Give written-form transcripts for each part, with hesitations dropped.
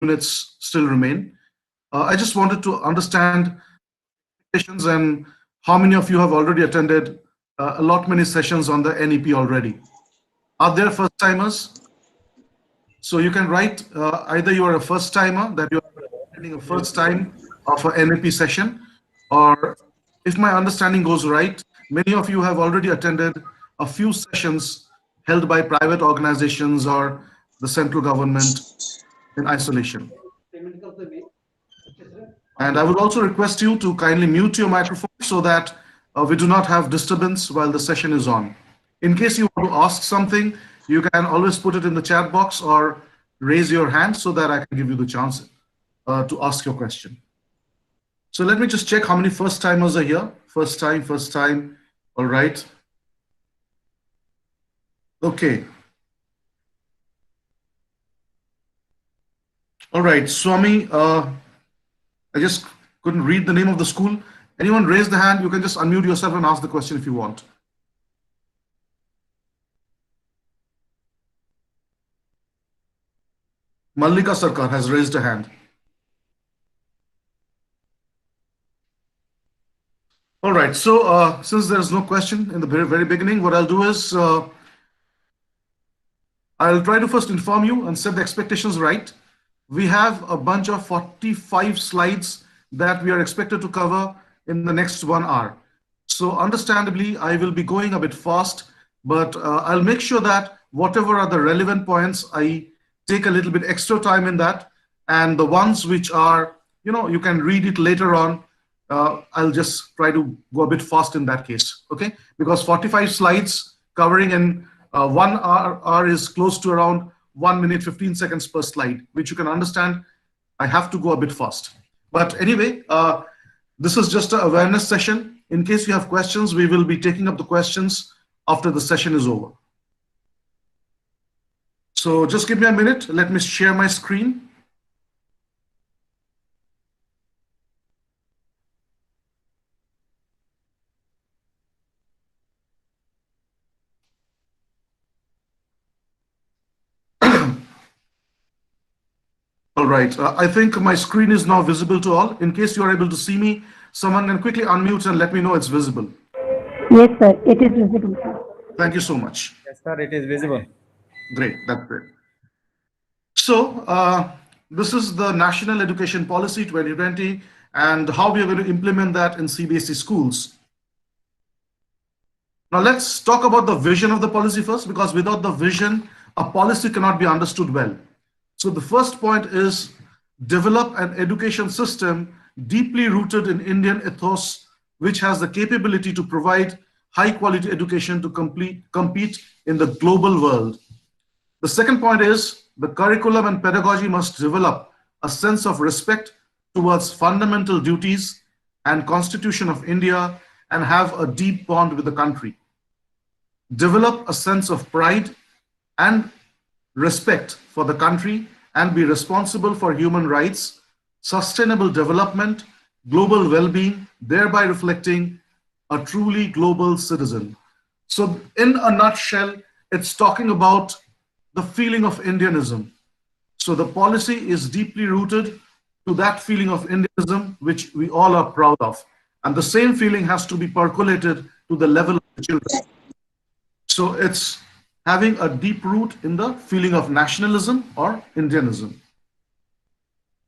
minutes still remain. I just wanted to understand sessions and how many of you have already attended a lot many sessions on the NEP already. Are there first timers? So you can write either you are a first timer, that you are attending a first time of an NEP session, or if my understanding goes right, many of you have already attended a few sessions held by private organizations or the central government in isolation. And I would also request you to kindly mute your microphone so that we do not have disturbance while the session is on. In case you want to ask something, you can always put it in the chat box or raise your hand so that I can give you the chance to ask your question. So let me just check how many first timers are here. First time. All right. Okay. All right, Swami, I just couldn't read the name of the school. Anyone raise the hand? You can just unmute yourself and ask the question if you want. Mallika Sarkar has raised a hand. All right, so since there's no question in the very beginning, what I'll do is I'll try to first inform you and set the expectations right. We have a bunch of 45 slides that we are expected to cover in the next 1 hour. So understandably, I will be going a bit fast, but I'll make sure that whatever are the relevant points, I take a little bit extra time in that. And the ones which are, you can read it later on, I'll just try to go a bit fast in that case, okay? Because 45 slides covering in 1 hour is close to around 1 minute, 15 seconds per slide, which you can understand, I have to go a bit fast. But anyway, this is just an awareness session. In case you have questions, we will be taking up the questions after the session is over. So just give me a minute. Let me share my screen. All right, I think my screen is now visible to all. In case you are able to see me, someone can quickly unmute and let me know it's visible. Yes, sir, it is visible, sir. Thank you so much. Yes, sir, it is visible. Great, that's great. So this is the National Education Policy 2020 and how we are going to implement that in CBSE schools. Now let's talk about the vision of the policy first, because without the vision, a policy cannot be understood well. So the first point is develop an education system deeply rooted in Indian ethos, which has the capability to provide high quality education to compete in the global world. The second point is the curriculum and pedagogy must develop a sense of respect towards fundamental duties and Constitution of India and have a deep bond with the country. Develop a sense of pride and respect for the country and be responsible for human rights, sustainable development, global well-being, thereby reflecting a truly global citizen. So in a nutshell, it's talking about the feeling of Indianism. So the policy is deeply rooted to that feeling of Indianism, which we all are proud of. And the same feeling has to be percolated to the level of the children. So it's having a deep root in the feeling of nationalism or Indianism.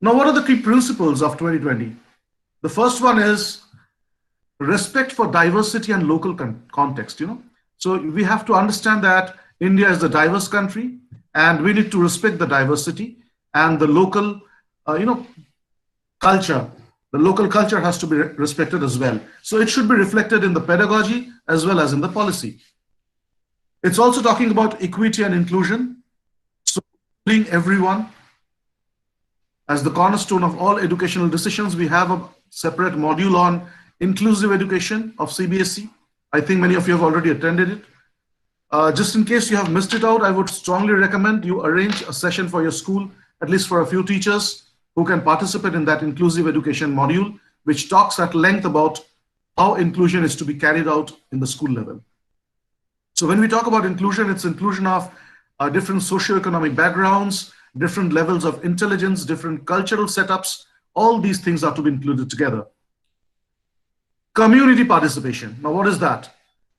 Now, what are the key principles of 2020? The first one is respect for diversity and local context. So we have to understand that India is a diverse country and we need to respect the diversity and the local, culture. The local culture has to be respected as well. So it should be reflected in the pedagogy as well as in the policy. It's also talking about equity and inclusion. So including everyone as the cornerstone of all educational decisions. We have a separate module on inclusive education of CBSE. I think many of you have already attended it. Just in case you have missed it out, I would strongly recommend you arrange a session for your school, at least for a few teachers who can participate in that inclusive education module, which talks at length about how inclusion is to be carried out in the school level. So when we talk about inclusion, it's inclusion of different socioeconomic backgrounds, different levels of intelligence, different cultural setups. All these things are to be included together. Community participation. Now, what is that?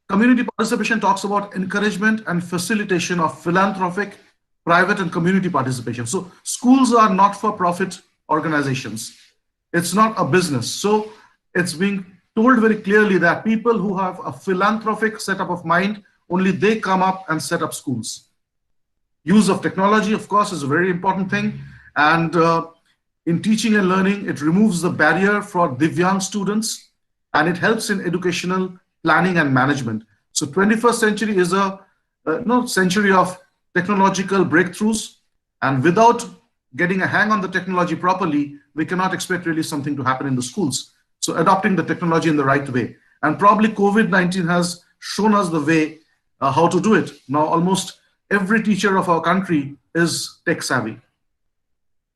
Community participation talks about encouragement and facilitation of philanthropic, private, and community participation. So schools are not-for-profit organizations. It's not a business. So it's being told very clearly that people who have a philanthropic setup of mind, only they come up and set up schools. Use of technology, of course, is a very important thing. And in teaching and learning, it removes the barrier for Divyang students, and it helps in educational planning and management. So 21st century is a century of technological breakthroughs. And without getting a hang on the technology properly, we cannot expect really something to happen in the schools. So adopting the technology in the right way. And probably COVID-19 has shown us the way how to do it. Now, almost every teacher of our country is tech savvy.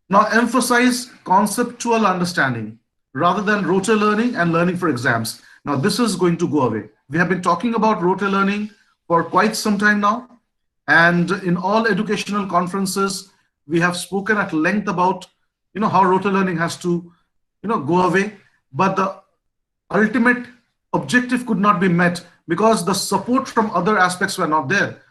Now, emphasize conceptual understanding rather than rote learning and learning for exams. Now, this is going to go away. We have been talking about rote learning for quite some time now. And in all educational conferences, we have spoken at length about how rote learning has to go away. But the ultimate objective could not be met because the support from other aspects were not there.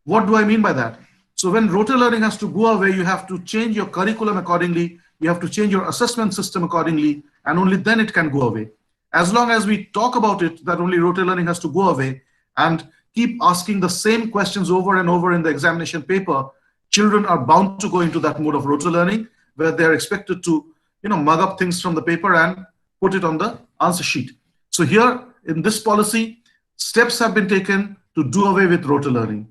What do I mean by that? So when rote learning has to go away, you have to change your curriculum accordingly. You have to change your assessment system accordingly, and only then it can go away. As long as we talk about it, that only rote learning has to go away and keep asking the same questions over and over in the examination paper, children are bound to go into that mode of rote learning where they're expected to mug up things from the paper and put it on the answer sheet. So here in this policy, steps have been taken to do away with rote learning.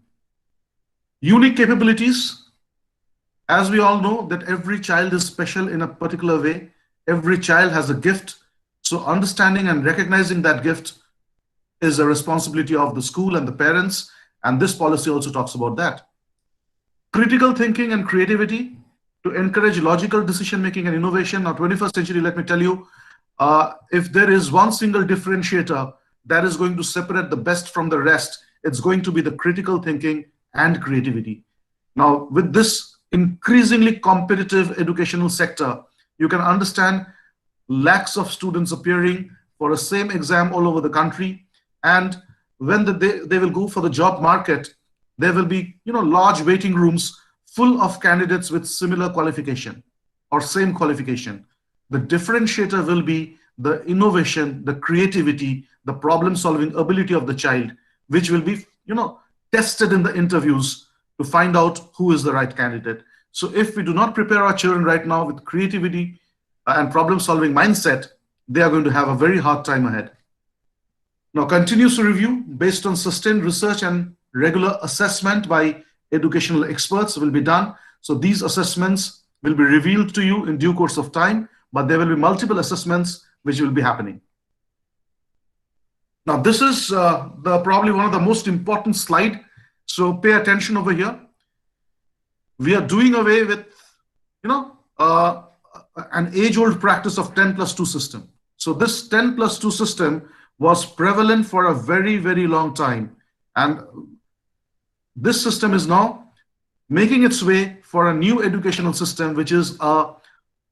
Unique capabilities. As we all know that every child is special in a particular way. Every child has a gift. So understanding and recognizing that gift is a responsibility of the school and the parents. And this policy also talks about that. Critical thinking and creativity to encourage logical decision-making and innovation. Now, 21st century, let me tell you, if there is one single differentiator that is going to separate the best from the rest, it's going to be the critical thinking and creativity. Now, with this increasingly competitive educational sector, you can understand lakhs of students appearing for a same exam all over the country. And when they will go for the job market, there will be large waiting rooms full of candidates with similar qualification or same qualification. The differentiator will be the innovation, the creativity, the problem-solving ability of the child, which will be tested in the interviews to find out who is the right candidate. So if we do not prepare our children right now with creativity and problem-solving mindset, they are going to have a very hard time ahead. Now, continuous review based on sustained research and regular assessment by educational experts will be done. So these assessments will be revealed to you in due course of time, but there will be multiple assessments which will be happening. Now, this is probably one of the most important slide. So pay attention over here. We are doing away with, an age-old practice of 10+2 system. So this 10+2 system was prevalent for a very, very long time. And this system is now making its way for a new educational system, which is a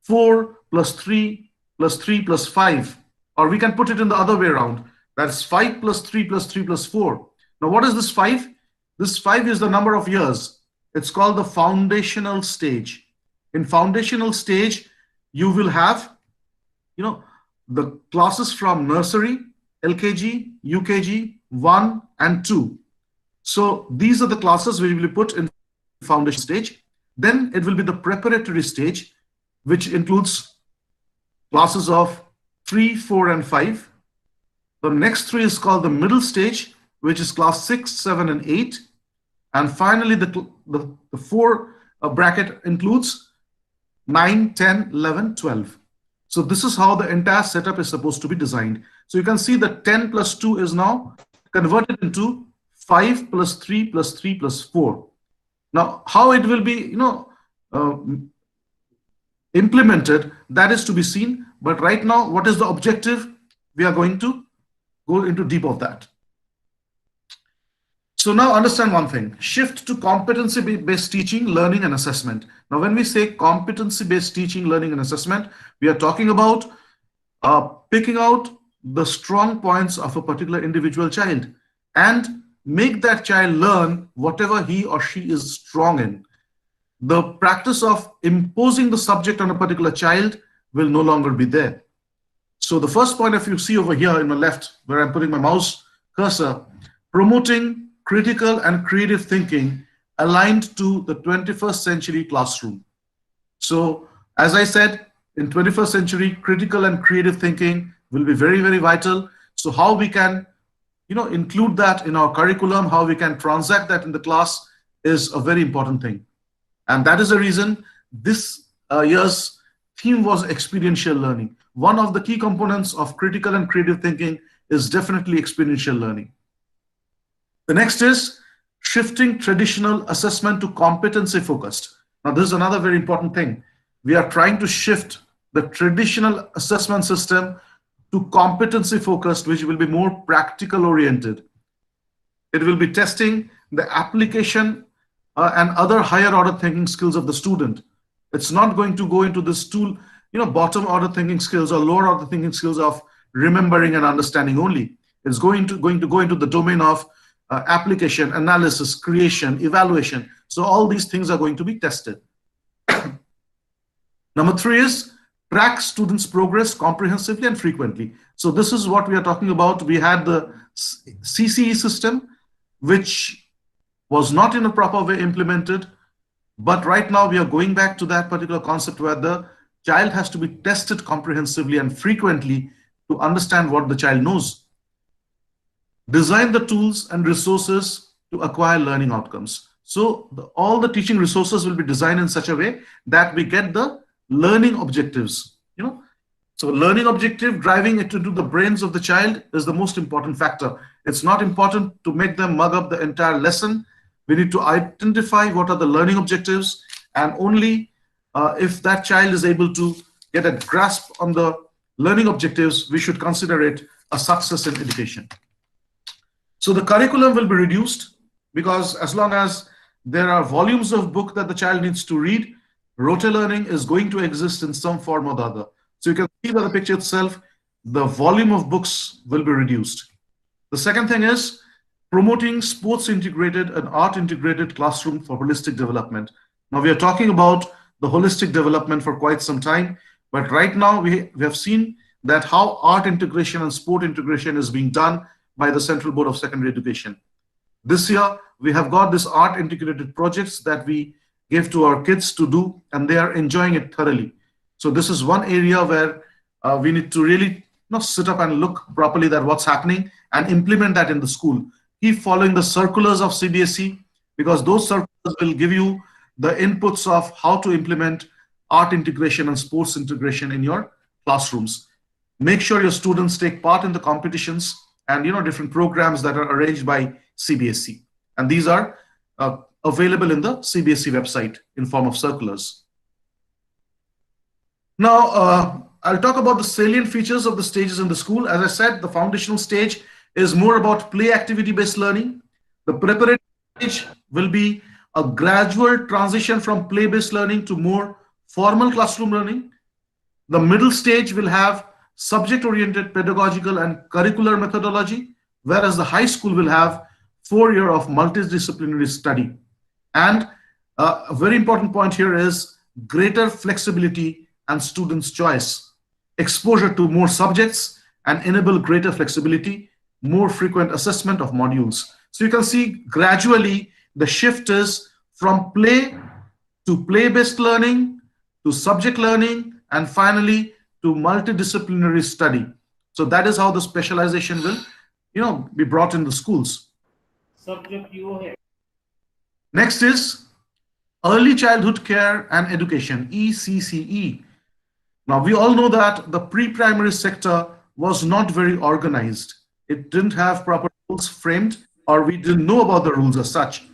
4+3+3+5, or we can put it in the other way around. That's 5+3+3+4. Now, what is this 5? This 5 is the number of years. It's called the foundational stage. In foundational stage, you will have, the classes from nursery, LKG, UKG, 1 and 2. So these are the classes which will be put in foundation stage. Then it will be the preparatory stage, which includes classes of 3, 4, and 5. The next 3 is called the middle stage, which is class 6, 7, and 8. And finally, the 4 bracket includes 9, 10, 11, 12. So this is how the entire setup is supposed to be designed. So you can see that 10+2 is now converted into 5+3+3+4. Now, how it will be, implemented, that is to be seen. But right now, what is the objective? We are going to go into deep of that. So now understand one thing, shift to competency-based teaching, learning and assessment. Now, when we say competency-based teaching, learning and assessment, we are talking about picking out the strong points of a particular individual child and make that child learn whatever he or she is strong in. The practice of imposing the subject on a particular child will no longer be there. So the first point, if you see over here in my left, where I'm putting my mouse cursor, promoting critical and creative thinking aligned to the 21st century classroom. So as I said, in 21st century, critical and creative thinking will be very, very vital. So how we can, include that in our curriculum, how we can transact that in the class is a very important thing. And that is the reason this year's theme was experiential learning. One of the key components of critical and creative thinking is definitely experiential learning. The next is shifting traditional assessment to competency focused. Now, this is another very important thing. We are trying to shift the traditional assessment system to competency focused, which will be more practical oriented. It will be testing the application and other higher order thinking skills of the student. It's not going to go into this tool, bottom order thinking skills or lower order thinking skills of remembering and understanding only. It's going to go into the domain of application, analysis, creation, evaluation. So all these things are going to be tested. Number 3 is track students' progress comprehensively and frequently. So this is what we are talking about. We had the CCE system, which was not in a proper way implemented. But right now we are going back to that particular concept where the child has to be tested comprehensively and frequently to understand what the child knows. Design the tools and resources to acquire learning outcomes. So all the teaching resources will be designed in such a way that we get the learning objectives. So learning objective, driving it into the brains of the child is the most important factor. It's not important to make them mug up the entire lesson. We need to identify what are the learning objectives, and only if that child is able to get a grasp on the learning objectives, we should consider it a success in education. So the curriculum will be reduced because as long as there are volumes of book that the child needs to read, rote learning is going to exist in some form or the other. So you can see by the picture itself, the volume of books will be reduced. The second thing is promoting sports integrated and art integrated classroom for holistic development. Now we are talking about the holistic development for quite some time, but right now we have seen that how art integration and sport integration is being done by the Central Board of Secondary Education. This year, we have got this art integrated projects that we give to our kids to do, and they are enjoying it thoroughly. So this is one area where we need to really sit up and look properly at what's happening and implement that in the school. Keep following the circulars of CBSE because those circulars will give you the inputs of how to implement art integration and sports integration in your classrooms. Make sure your students take part in the competitions and different programs that are arranged by CBSE. And these are available in the CBSE website in form of circulars. Now, I'll talk about the salient features of the stages in the school. As I said, the foundational stage is more about play activity-based learning. The preparatory stage will be a gradual transition from play-based learning to more formal classroom learning. The middle stage will have subject-oriented pedagogical and curricular methodology, whereas the high school will have 4 years of multidisciplinary study. And a very important point here is greater flexibility and students' choice, exposure to more subjects and enable greater flexibility, more frequent assessment of modules. So you can see gradually the shift is from play to play-based learning to subject learning and finally to multidisciplinary study. So that is how the specialization will be brought in the schools. Next is early childhood care and education, ECCE. Now we all know that the pre-primary sector was not very organized. It didn't have proper rules framed, or we didn't know about the rules as such.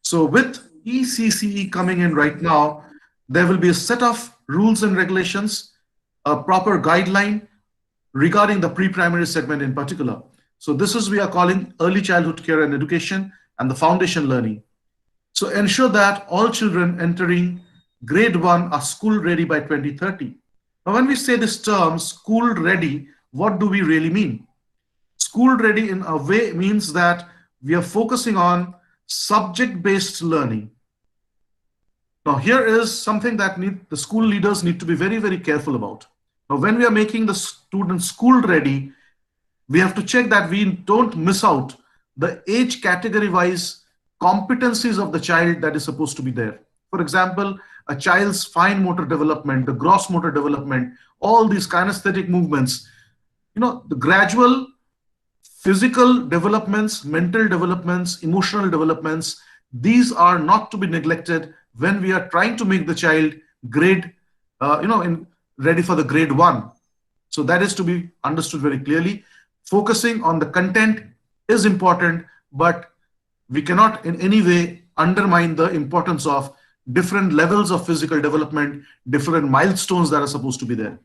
So with ECCE coming in right now, there will be a set of rules and regulations, a proper guideline regarding the pre-primary segment in particular. So this is we are calling early childhood care and education, and the foundation learning. So ensure that all children entering grade 1 are school ready by 2030. Now, when we say this term, school ready, what do we really mean? School ready in a way means that we are focusing on subject-based learning. Now, here is something that the school leaders need to be very, very careful about. Now, when we are making the students school ready, we have to check that we don't miss out the age category wise competencies of the child that is supposed to be there. For example, a child's fine motor development, the gross motor development, all these kinesthetic movements, the gradual physical developments, mental developments, emotional developments, these are not to be neglected when we are trying to make the child grade, ready for the grade 1. So that is to be understood very clearly. Focusing on the content is important, but we cannot in any way undermine the importance of different levels of physical development, different milestones that are supposed to be there.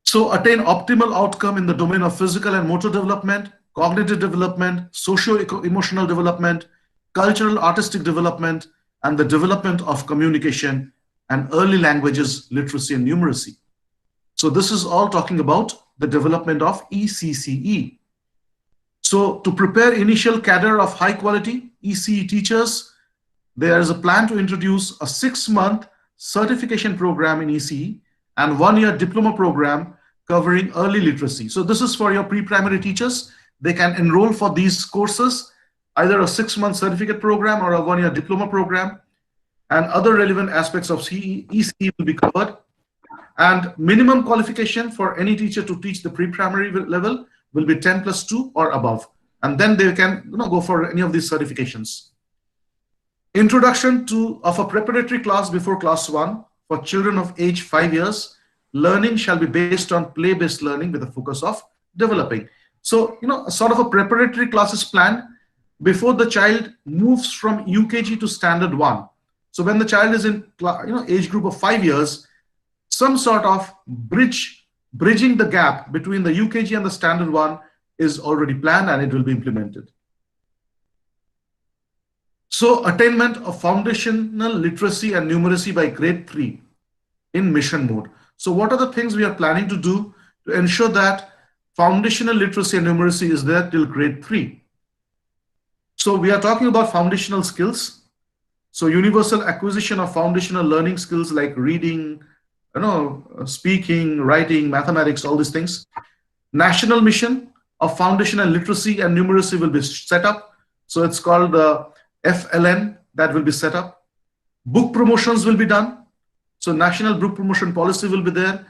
So attain optimal outcome in the domain of physical and motor development, cognitive development, socio-emotional development, cultural artistic development, and the development of communication and early languages, literacy and numeracy. So this is all talking about the development of ECCE. So to prepare initial cadre of high quality ECE teachers, there is a plan to introduce a 6-month certification program in ECE and 1-year diploma program covering early literacy. So this is for your pre-primary teachers. They can enroll for these courses, either a 6-month certificate program or a 1-year diploma program, and other relevant aspects of ECE will be covered. And minimum qualification for any teacher to teach the pre-primary level will be 10+2 or above. And then they can go for any of these certifications. Introduction of a preparatory class before class 1 for children of age 5 years. Learning shall be based on play-based learning with a focus of developing. So, sort of a preparatory class is planned before the child moves from UKG to standard 1. So when the child is in age group of 5 years, some sort of bridging the gap between the UKG and the standard 1 is already planned and it will be implemented. So attainment of foundational literacy and numeracy by grade 3 in mission mode. So what are the things we are planning to do to ensure that foundational literacy and numeracy is there till grade 3? So we are talking about foundational skills. So universal acquisition of foundational learning skills like reading, speaking, writing, mathematics, all these things. National mission of foundational literacy and numeracy will be set up. So it's called the FLN that will be set up. Book promotions will be done. So national book promotion policy will be there,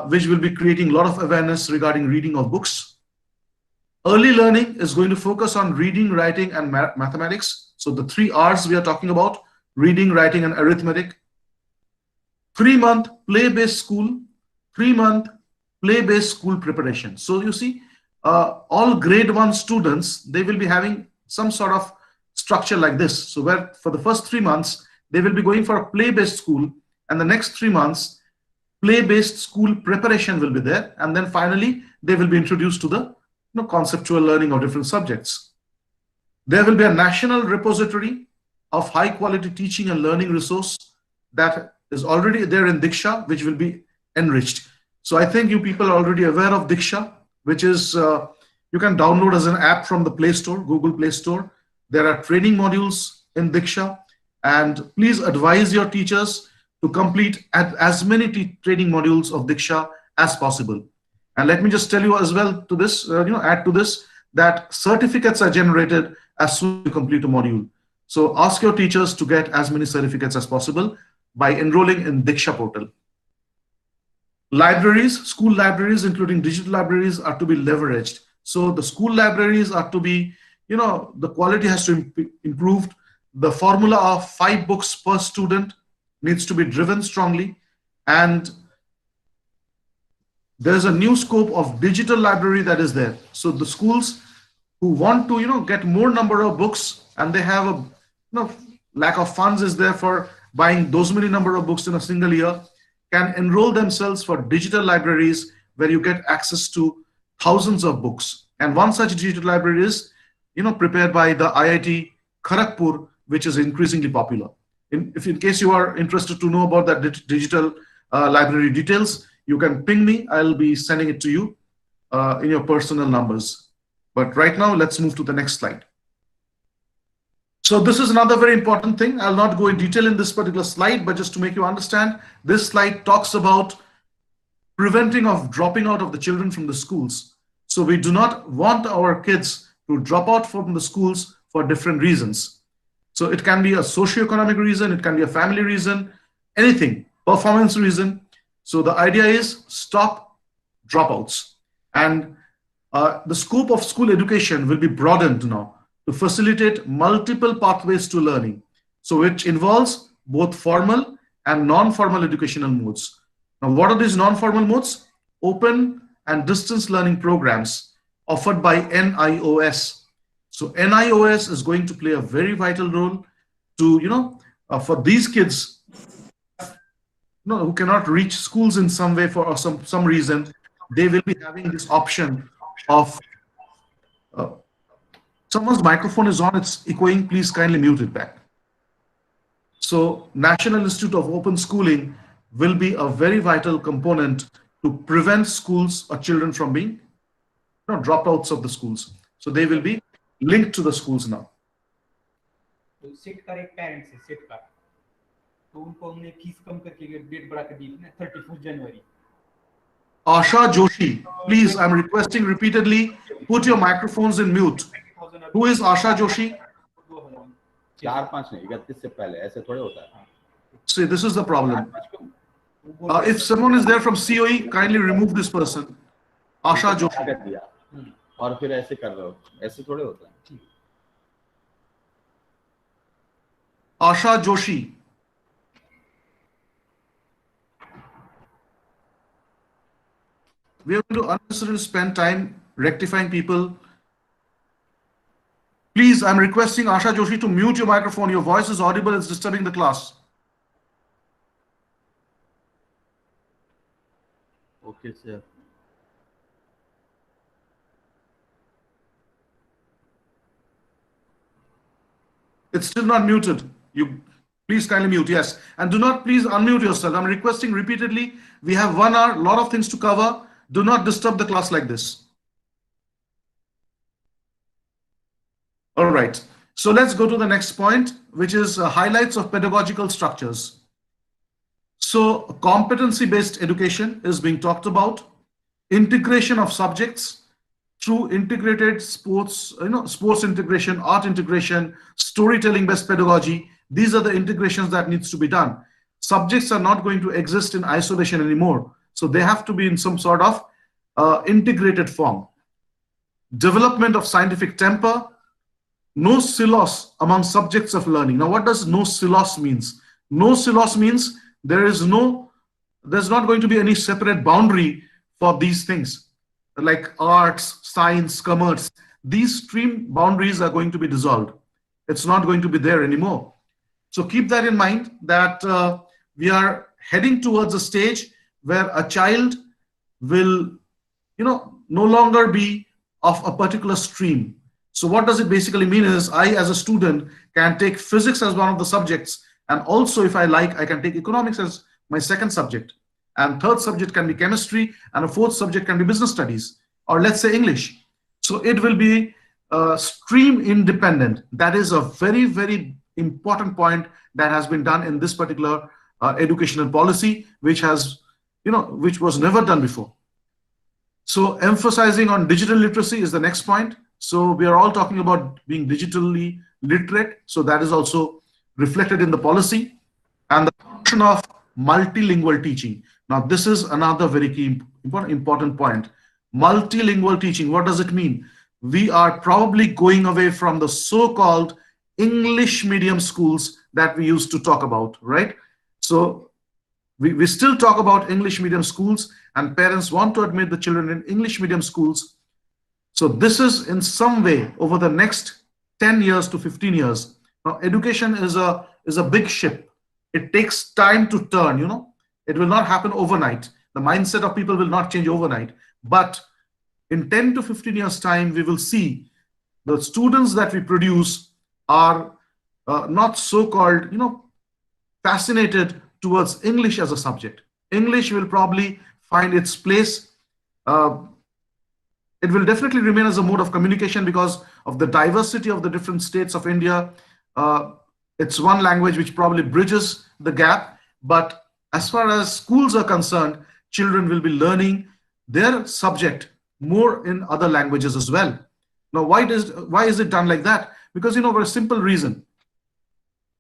which will be creating a lot of awareness regarding reading of books. Early learning is going to focus on reading, writing, and mathematics. So the 3 R's we are talking about: reading, writing, and arithmetic. 3-month play-based school, 3-month play-based school preparation. So you see, all grade 1 students, they will be having some sort of structure like this. So where for the first 3 months, they will be going for a play-based school, and the next 3 months, play-based school preparation will be there. And then finally, they will be introduced to the conceptual learning of different subjects. There will be a national repository of high-quality teaching and learning resource that is already there in Diksha, which will be enriched. So I think you people are already aware of Diksha, which is you can download as an app from the Play Store, Google Play Store. There are training modules in Diksha, and please advise your teachers to complete as many training modules of Diksha as possible. And let me just tell you as well to this, add to this, that certificates are generated as soon as you complete a module. So ask your teachers to get as many certificates as possible by enrolling in Diksha portal. Libraries, school libraries, including digital libraries, are to be leveraged. So the school libraries are to be, the quality has to be improved. The formula of 5 books per student needs to be driven strongly. And there's a new scope of digital library that is there. So the schools who want to, get more number of books and they have a lack of funds is there for buying those many number of books in a single year, can enroll themselves for digital libraries where you get access to thousands of books. And one such digital library is prepared by the IIT Kharagpur, which is increasingly popular. If in case you are interested to know about that digital library details, you can ping me. I'll be sending it to you in your personal numbers. But right now, let's move to the next slide. So this is another very important thing. I'll not go in detail in this particular slide, but just to make you understand, this slide talks about preventing of dropping out of the children from the schools. So we do not want our kids to drop out from the schools for different reasons. So it can be a socio-economic reason, it can be a family reason, anything, performance reason. So the idea is stop dropouts. And the scope of school education will be broadened now to facilitate multiple pathways to learning. So which involves both formal and non-formal educational modes. Now, what are these non-formal modes? Open and distance learning programs offered by NIOS. So NIOS is going to play a very vital role to, for these kids who cannot reach schools in some way for some reason, they will be having this option of someone's microphone is on, it's echoing, please kindly mute it back. So National Institute of Open Schooling will be a very vital component to prevent schools or children from being dropouts of the schools. So they will be linked to the schools now. तो set का एक parents है set का, तो उनको हमने fees कम करके date बढ़ा के दी थी ना 31 जनवरी. Asha Joshi, please, I'm requesting repeatedly, put your microphones in mute. Who is Asha Joshi? 4-5 नहीं, 31 से पहले ऐसे थोड़े होता है. See, this is the problem. If someone is there from CoE, kindly remove this person. Asha Joshi. और फिर ऐसे कर रहे हो, ऐसे थोड़े होता है. Asha Joshi. We are going to unnecessarily spend time rectifying people. Please, I'm requesting Asha Joshi to mute your microphone. Your voice is audible, it's disturbing the class. Okay, sir. It's still not muted. You please kindly mute, yes. And do not please unmute yourself. I'm requesting repeatedly. We have 1 hour, a lot of things to cover. Do not disturb the class like this. All right. So let's go to the next point, which is highlights of pedagogical structures. So competency-based education is being talked about. Integration of subjects through integrated sports, sports integration, art integration, storytelling-based pedagogy. These are the integrations that needs to be done. Subjects are not going to exist in isolation anymore. So they have to be in some sort of integrated form. Development of scientific temper. No silos among subjects of learning. Now, what does no silos means? No silos means there's not going to be any separate boundary for these things like arts, science, commerce. These stream boundaries are going to be dissolved. It's not going to be there anymore. So keep that in mind that we are heading towards a stage where a child will, no longer be of a particular stream. So what does it basically mean is I, as a student, can take physics as one of the subjects. And also, if I like, I can take economics as my second subject. And third subject can be chemistry. And a fourth subject can be business studies, or let's say English. So it will be stream independent. That is a very, very important point that has been done in this particular educational policy, which has, which was never done before. So emphasizing on digital literacy is the next point. So we are all talking about being digitally literate. So that is also reflected in the policy. And the function of multilingual teaching. Now, this is another very key important point. Multilingual teaching, what does it mean? We are probably going away from the so-called English medium schools that we used to talk about, right? So we still talk about English medium schools, and parents want to admit the children in English medium schools. So this is in some way over the next 10 years to 15 years. Now, education is a big ship. It takes time to turn, It will not happen overnight. The mindset of people will not change overnight. But in 10 to 15 years' time, we will see the students that we produce are not so-called, fascinated towards English as a subject. English will probably find its place. It will definitely remain as a mode of communication because of the diversity of the different states of India. It's one language which probably bridges the gap. But as far as schools are concerned, children will be learning their subject more in other languages as well. Now, why is it done like that? Because, for a simple reason.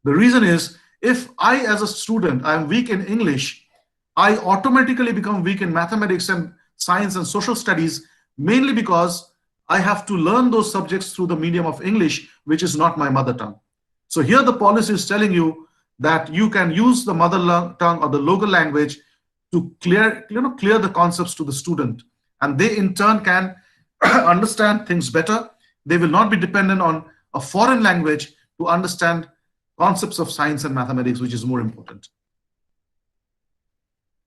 The reason is, if I, as a student, I am weak in English, I automatically become weak in mathematics and science and social studies, mainly because I have to learn those subjects through the medium of English, which is not my mother tongue. So here the policy is telling you that you can use the mother tongue or the local language to clear the concepts to the student. And they in turn can understand things better. They will not be dependent on a foreign language to understand concepts of science and mathematics, which is more important.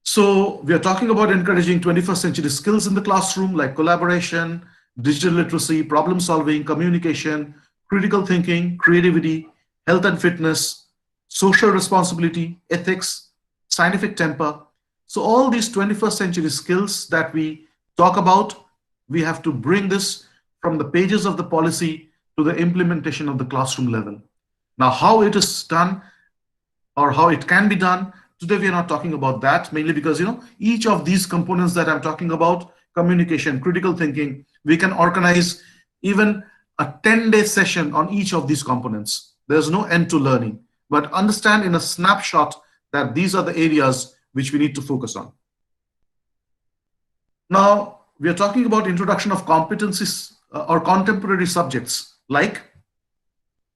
So we are talking about encouraging 21st century skills in the classroom, like collaboration, digital literacy, problem solving, communication, critical thinking, creativity, health and fitness, social responsibility, ethics, scientific temper. So all these 21st century skills that we talk about, we have to bring this from the pages of the policy to the implementation of the classroom level. Now, how it is done or how it can be done, today we are not talking about that, mainly because each of these components that I'm talking about, communication, critical thinking, we can organize even a 10-day session on each of these components. There's no end to learning, but understand in a snapshot that these are the areas which we need to focus on. Now, we are talking about introduction of competencies or contemporary subjects like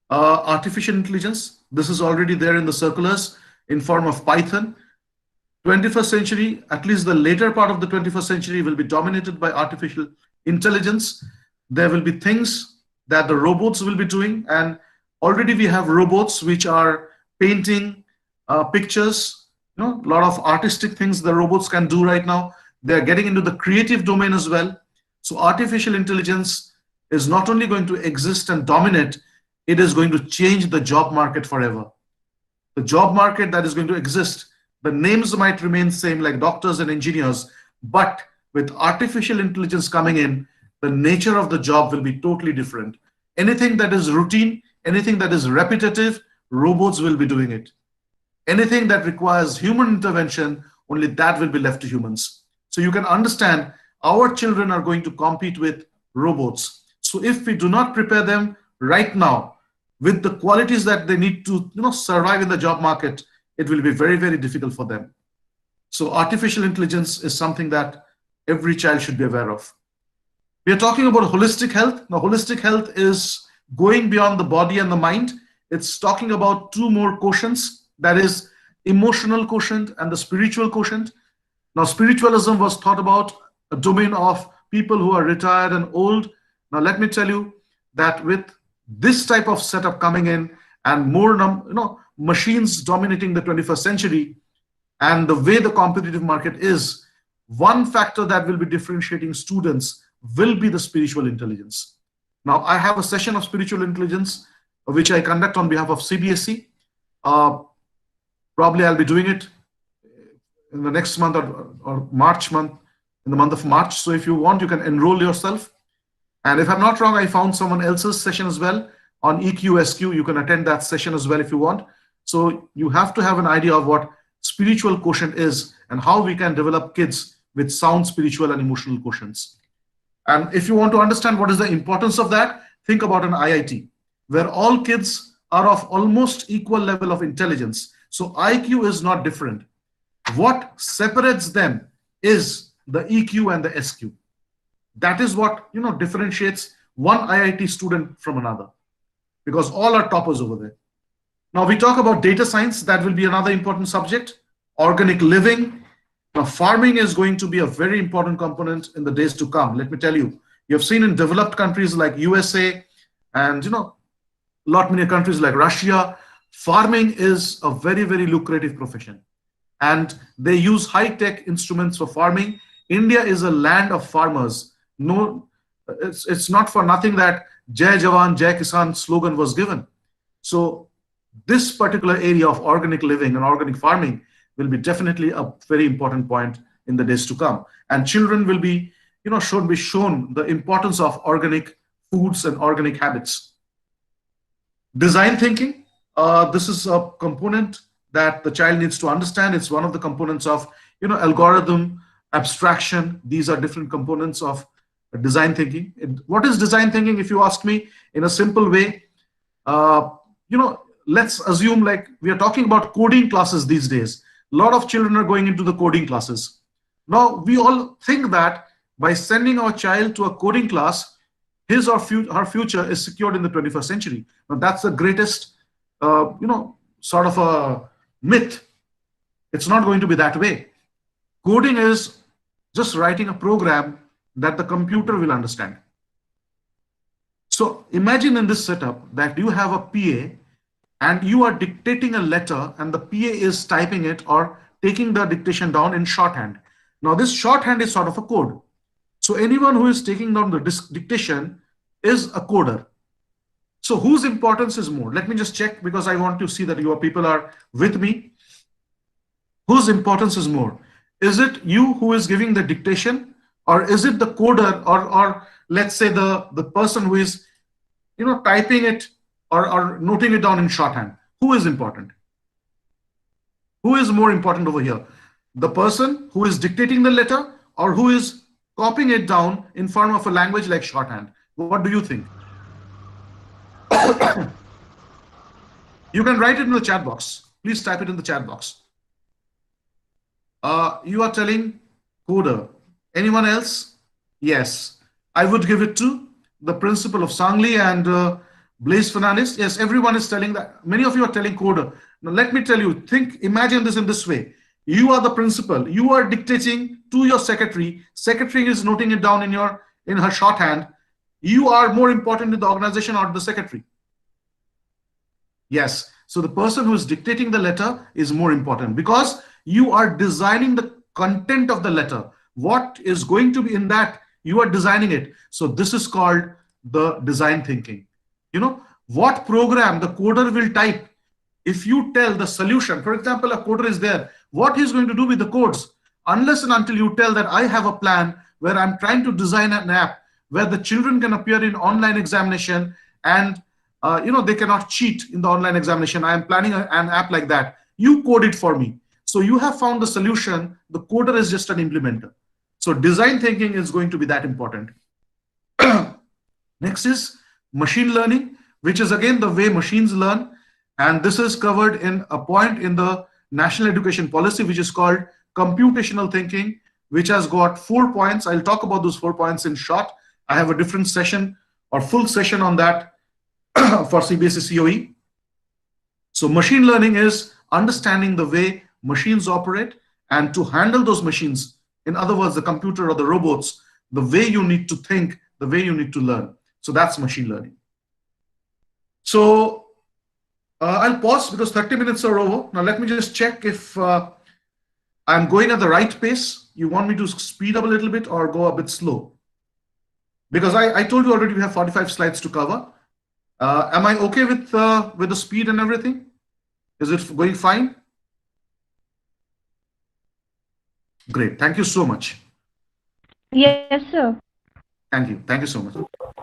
artificial intelligence. This is already there in the circulars in form of Python. 21st century, at least the later part of the 21st century, will be dominated by artificial intelligence. There will be things that the robots will be doing, and already we have robots which are painting pictures, a lot of artistic things the robots can do right now. They're getting into the creative domain as well. So artificial intelligence is not only going to exist and dominate, it is going to change the job market forever. The job market that is going to exist, the names might remain same like doctors and engineers, but with artificial intelligence coming in, the nature of the job will be totally different. Anything that is routine, anything that is repetitive, robots will be doing it. Anything that requires human intervention, only that will be left to humans. So you can understand our children are going to compete with robots. So if we do not prepare them right now with the qualities that they need to survive in the job market, it will be very, very difficult for them. So artificial intelligence is something that every child should be aware of. We are talking about holistic health. Now, holistic health is going beyond the body and the mind. It's talking about two more quotients, that is emotional quotient and the spiritual quotient. Now, spiritualism was thought about a domain of people who are retired and old. Now, let me tell you that with this type of setup coming in and more machines dominating the 21st century and the way the competitive market is, one factor that will be differentiating students will be the spiritual intelligence. Now, I have a session of spiritual intelligence which I conduct on behalf of CBSE. Probably I'll be doing it in the next month or March month, in the month of March. So if you want, you can enroll yourself. And if I'm not wrong, I found someone else's session as well on EQSQ. You can attend that session as well if you want. So you have to have an idea of what spiritual quotient is and how we can develop kids with sound spiritual and emotional quotients. And if you want to understand what is the importance of that, think about an IIT, where all kids are of almost equal level of intelligence. So IQ is not different. What separates them is the EQ and the SQ. That is what differentiates one IIT student from another, because all are toppers over there. Now we talk about data science. That will be another important subject. Organic living. Now farming is going to be a very important component in the days to come. Let me tell you, you have seen in developed countries like USA and lot many countries like Russia, farming is a very, very lucrative profession. And they use high-tech instruments for farming. India is a land of farmers. No, It's not for nothing that Jai Jawan, Jai Kisan slogan was given. So this particular area of organic living and organic farming will be definitely a very important point in the days to come. And children will be, should be shown the importance of organic foods and organic habits. Design thinking, this is a component that the child needs to understand. It's one of the components of, algorithm, abstraction. These are different components of design thinking. What is design thinking, if you ask me, in a simple way? Let's assume like we are talking about coding classes these days. A lot of children are going into the coding classes. Now, we all think that by sending our child to a coding class, his or her future is secured in the 21st century. Now, that's the greatest, sort of a myth. It's not going to be that way. Coding is just writing a program that the computer will understand. So imagine in this setup that you have a PA and you are dictating a letter and the PA is typing it or taking the dictation down in shorthand. Now this shorthand is sort of a code. So anyone who is taking down the dictation is a coder. So whose importance is more? Let me just check because I want to see that your people are with me. Whose importance is more? Is it you who is giving the dictation, or is it the coder, or let's say the person who is typing it or noting it down in shorthand? Who is important? Who is more important over here? The person who is dictating the letter or who is copying it down in form of a language like shorthand? What do you think? You can write it in the chat box. Please type it in the chat box. You are telling coder. Anyone else? Yes. I would give it to the principal of Sangli and Blaise Fernandez. Yes, everyone is telling that. Many of you are telling coder. Now let me tell you, imagine this in this way. You are the principal. You are dictating to your secretary. Secretary is noting it down in her shorthand. You are more important in the organization or the secretary? Yes. So the person who is dictating the letter is more important because you are designing the content of the letter. What is going to be in that? You are designing it. So this is called the design thinking. What program the coder will type. If you tell the solution, for example, a coder is there, what he's going to do with the codes, unless and until you tell that I have a plan where I'm trying to design an app where the children can appear in online examination and they cannot cheat in the online examination. I am planning an app like that. You code it for me. So you have found the solution. The coder is just an implementer. So design thinking is going to be that important. Next is machine learning, which is again the way machines learn. And this is covered in a point in the National Education Policy, which is called computational thinking, which has got 4 points. I'll talk about those 4 points in short. I have a different session or full session on that for CBSE CoE. So machine learning is understanding the way machines operate and to handle those machines. In other words, the computer or the robots, the way you need to think, the way you need to learn. So that's machine learning. So I'll pause because 30 minutes are over. Now let me just check if I'm going at the right pace. You want me to speed up a little bit or go a bit slow? Because I told you already we have 45 slides to cover. Am I okay with the speed and everything? Is it going fine? Great. Thank you so much. Yes, sir. Thank you. Thank you so much.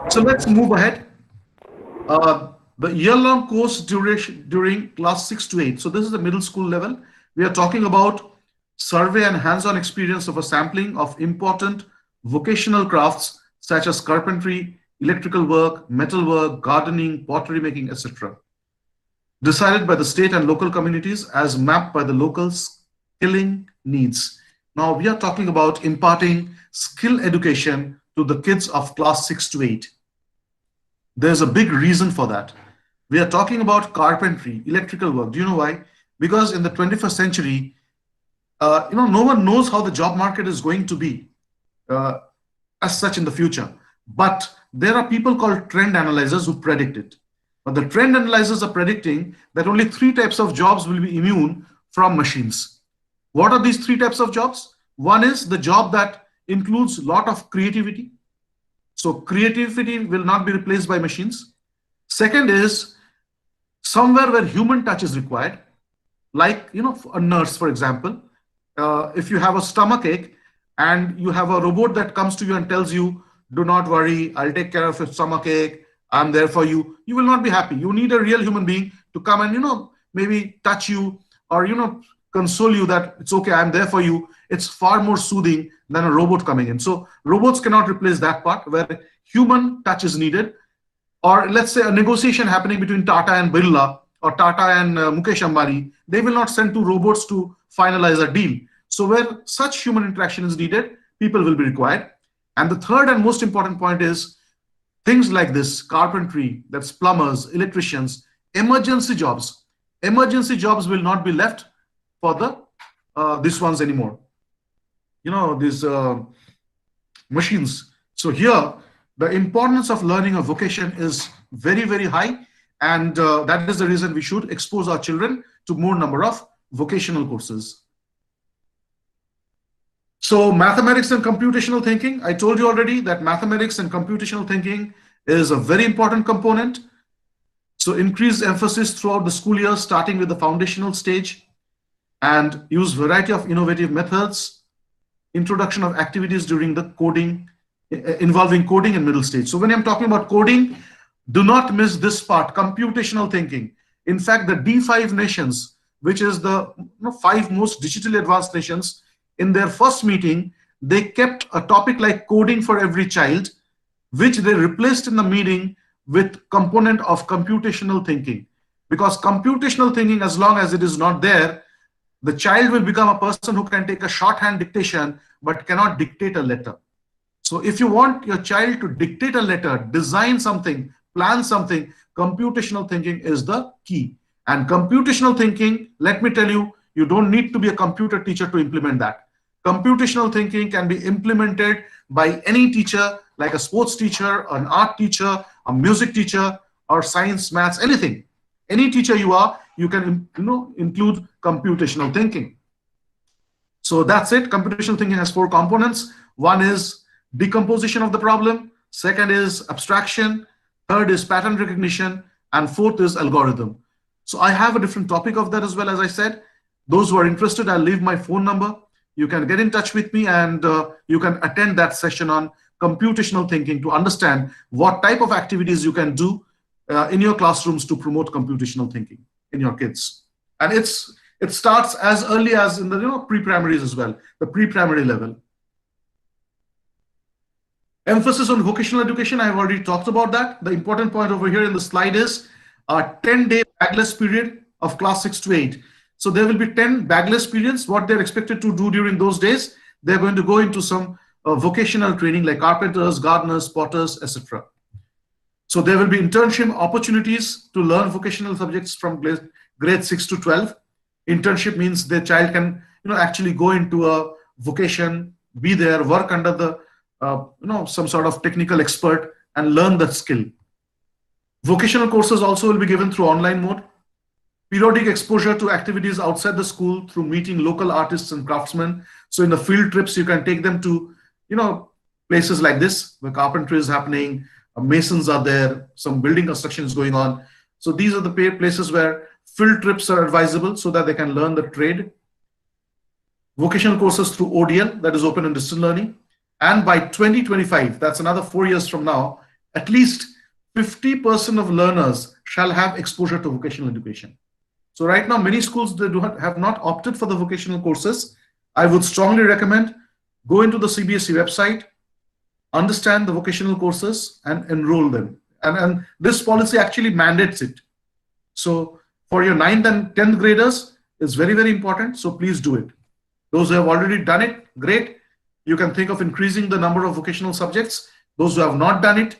So let's move ahead. The year-long course duration during class 6 to 8. So this is the middle school level. We are talking about survey and hands-on experience of a sampling of important vocational crafts such as carpentry, electrical work, metal work, gardening, pottery making, etc. Decided by the state and local communities as mapped by the local skilling needs. Now we are talking about imparting skill education to the kids of class 6 to 8. There's a big reason for that. We are talking about carpentry, electrical work. Do you know why? Because in the 21st century, no one knows how the job market is going to be as such in the future. But there are people called trend analyzers who predict it. But the trend analyzers are predicting that only 3 types of jobs will be immune from machines. What are these 3 types of jobs? One is the job that includes a lot of creativity. So creativity will not be replaced by machines. Second is somewhere where human touch is required, like a nurse, for example. If you have a stomach ache and you have a robot that comes to you and tells you, do not worry, I'll take care of your stomach ache, I'm there for you, you will not be happy. You need a real human being to come and maybe touch you, or console you that it's okay, I'm there for you. It's far more soothing than a robot coming in. So robots cannot replace that part where human touch is needed. Or let's say a negotiation happening between Tata and Birla, or Tata and Mukesh Ambani, they will not send two robots to finalize a deal. So where such human interaction is needed, people will be required. And the third and most important point is things like this: carpentry, that's plumbers, electricians, emergency jobs. Emergency jobs will not be left for these ones anymore. These machines. So here, the importance of learning a vocation is very, very high. And that is the reason we should expose our children to more number of vocational courses. So mathematics and computational thinking, I told you already that mathematics and computational thinking is a very important component. So increase emphasis throughout the school year, starting with the foundational stage, and use variety of innovative methods, introduction of activities during the coding, involving coding in middle stage. So when I'm talking about coding, do not miss this part, computational thinking. In fact, the D5 nations, which is the 5 most digitally advanced nations, in their first meeting, they kept a topic like coding for every child, which they replaced in the meeting with component of computational thinking. Because computational thinking, as long as it is not there, the child will become a person who can take a shorthand dictation, but cannot dictate a letter. So if you want your child to dictate a letter, design something, plan something, computational thinking is the key. And computational thinking, let me tell you, you don't need to be a computer teacher to implement that. Computational thinking can be implemented by any teacher, like a sports teacher, an art teacher, a music teacher, or science, maths, anything. Any teacher you are, you can include computational thinking. So that's it. Computational thinking has 4 components. One is decomposition of the problem. Second is abstraction. Third is pattern recognition. And fourth is algorithm. So I have a different topic of that as well. As I said, those who are interested, I'll leave my phone number. You can get in touch with me, and you can attend that session on computational thinking to understand what type of activities you can do in your classrooms to promote computational thinking in your kids. And it starts as early as in the pre-primaries as well, the pre-primary level. Emphasis on vocational education, I have already talked about that. The important point over here in the slide is a 10-day bagless period of class 6 to 8. So there will be 10 bagless periods. What they're expected to do during those days, they're going to go into some vocational training like carpenters, gardeners, potters, etc. So there will be internship opportunities to learn vocational subjects from grade 6 to 12. Internship means the child can actually go into a vocation, be there, work under the some sort of technical expert and learn that skill. Vocational courses also will be given through online mode. Periodic exposure to activities outside the school through meeting local artists and craftsmen. So in the field trips, you can take them to places like this where carpentry is happening, masons are there, some building construction is going on. So these are the places where field trips are advisable so that they can learn the trade. Vocational courses through ODL, that is open and distance learning. And by 2025, that's another 4 years from now, at least 50% of learners shall have exposure to vocational education. So right now, many schools they have not opted for the vocational courses. I would strongly recommend go into the CBSE website, understand the vocational courses and enroll them. And this policy actually mandates it. So for your 9th and 10th graders, it's very, very important. So please do it. Those who have already done it, great. You can think of increasing the number of vocational subjects. Those who have not done it,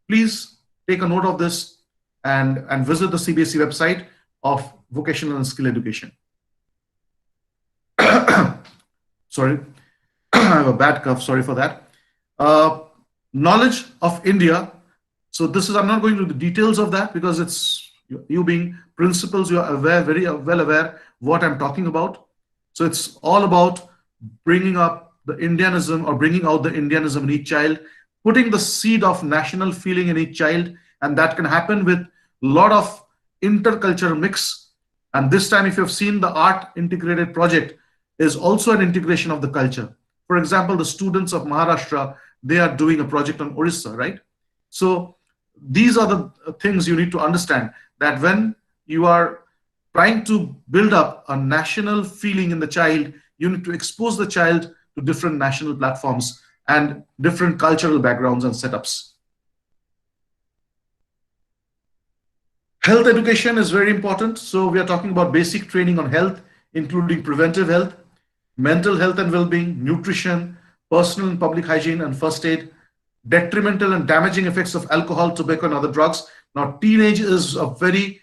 please take a note of this and visit the CBSE website of vocational and skill education. Sorry, I have a bad cough, sorry for that. Knowledge of India. So this is, I'm not going into the details of that because it's, you being principals, you are aware, very well aware what I'm talking about. So it's all about bringing up the Indianism or bringing out the Indianism in each child, putting the seed of national feeling in each child, and that can happen with a lot of intercultural mix. And this time, if you've seen the art integrated project, is also an integration of the culture. For example, the students of Maharashtra, they are doing a project on Orissa, right? So these are the things you need to understand, that when you are trying to build up a national feeling in the child, you need to expose the child to different national platforms and different cultural backgrounds and setups. Health education is very important. So we are talking about basic training on health, including preventive health, mental health and well-being, nutrition, personal and public hygiene, and first aid, detrimental and damaging effects of alcohol, tobacco, and other drugs. Now, teenage is a very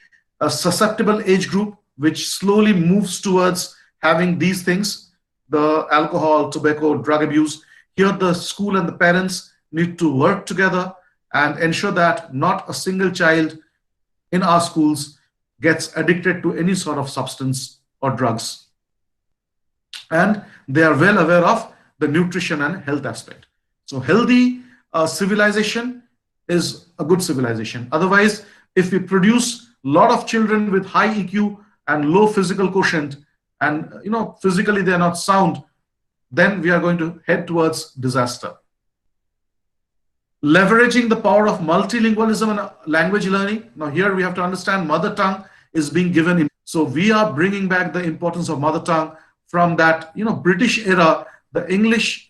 susceptible age group, which slowly moves towards having these things, the alcohol, tobacco, drug abuse. Here, the school and the parents need to work together and ensure that not a single child in our schools gets addicted to any sort of substance or drugs. And they are well aware of the nutrition and health aspect. So healthy civilization is a good civilization. Otherwise, if we produce a lot of children with high EQ and low physical quotient, and physically they are not sound, then we are going to head towards disaster. Leveraging the power of multilingualism and language learning. Now here we have to understand mother tongue is being given. So we are bringing back the importance of mother tongue from that British era. The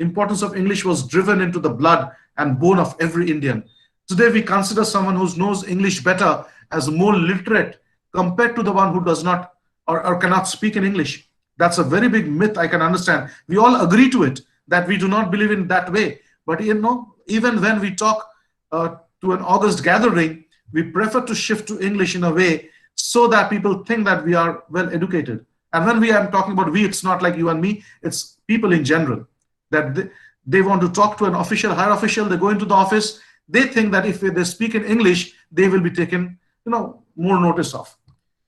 importance of English was driven into the blood and bone of every Indian. Today we consider someone who knows English better as more literate compared to the one who does not or cannot speak in English. That's a very big myth. I can understand. We all agree to it, that we do not believe in that way. But even when we talk to an august gathering, we prefer to shift to English in a way so that people think that we are well educated. And when we are talking about we, it's not like you and me, it's people in general, that they want to talk to an official, higher official, they go into the office, they think that if they speak in English, they will be taken more notice of.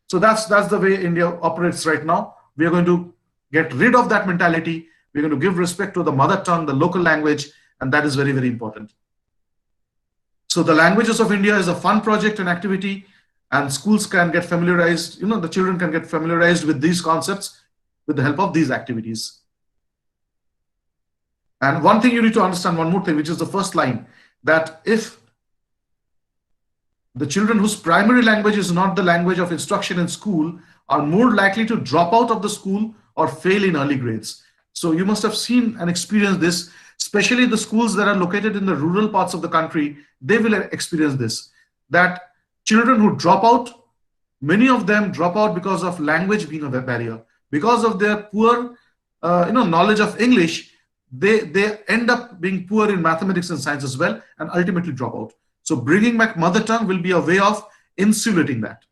So that's the way India operates right now. We are going to get rid of that mentality. We're going to give respect to the mother tongue, the local language, and that is very, very important. So the Languages of India is a fun project and activity, and schools can get familiarized, the children can get familiarized with these concepts with the help of these activities. And one thing you need to understand, one more thing, which is the first line, that if the children whose primary language is not the language of instruction in school are more likely to drop out of the school or fail in early grades. So you must have seen and experienced this, especially the schools that are located in the rural parts of the country. They will experience this, that children who drop out, many of them drop out because of language being a barrier. Because of their poor knowledge of English, they end up being poor in mathematics and science as well, and ultimately drop out. So bringing back mother tongue will be a way of insulating that.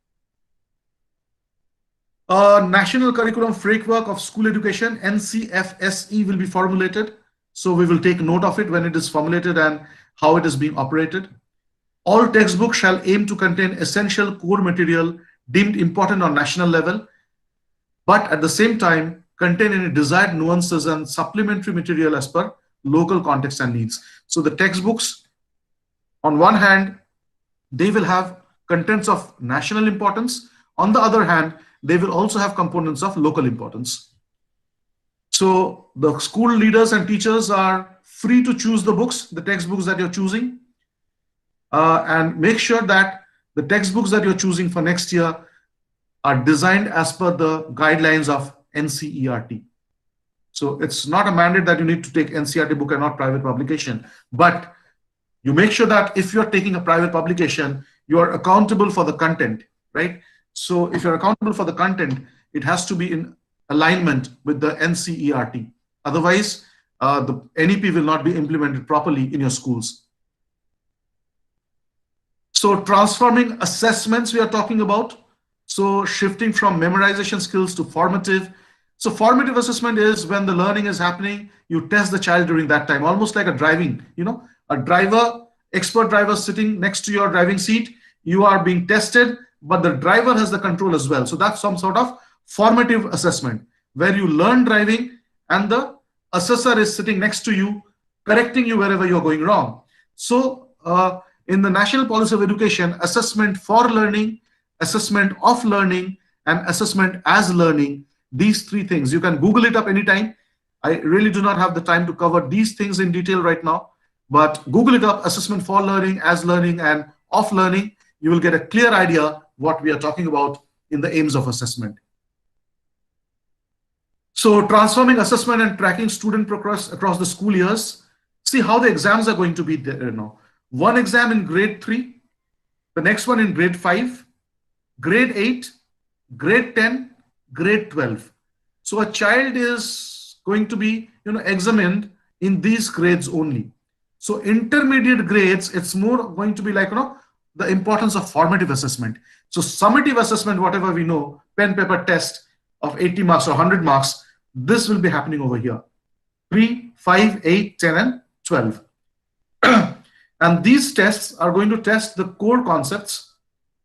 National Curriculum Framework of School Education, NCFSE, will be formulated. So we will take note of it when it is formulated and how it is being operated. All textbooks shall aim to contain essential core material deemed important on national level, but at the same time contain any desired nuances and supplementary material as per local context and needs. So the textbooks, on one hand, they will have contents of national importance. On the other hand, they will also have components of local importance. So the school leaders and teachers are free to choose the books, the textbooks that you're choosing, and make sure that the textbooks that you're choosing for next year are designed as per the guidelines of NCERT. So it's not a mandate that you need to take NCERT book and not private publication, but you make sure that if you're taking a private publication, you are accountable for the content, right? So if you're accountable for the content, it has to be in alignment with the NCERT. Otherwise, the NEP will not be implemented properly in your schools. So transforming assessments we are talking about. So shifting from memorization skills to formative. So formative assessment is when the learning is happening, you test the child during that time, almost like a driving, a driver, expert driver sitting next to your driving seat, you are being tested, but the driver has the control as well. So that's some sort of formative assessment where you learn driving and the assessor is sitting next to you, correcting you wherever you're going wrong. So in the National Policy of Education, assessment for learning, assessment of learning, and assessment as learning, these three things, you can Google it up anytime. I really do not have the time to cover these things in detail right now, but Google it up, assessment for learning, as learning, and of learning. You will get a clear idea what we are talking about in the aims of assessment. So transforming assessment and tracking student progress across the school years. See how the exams are going to be there now. One exam in grade 3, the next one in grade 5, grade 8, grade 10, grade 12. So a child is going to be examined in these grades only. So intermediate grades, it's more going to be like the importance of formative assessment. So summative assessment, whatever we know, pen paper test of 80 marks or 100 marks, this will be happening over here. 3, 5, 8, 10, and 12. And these tests are going to test the core concepts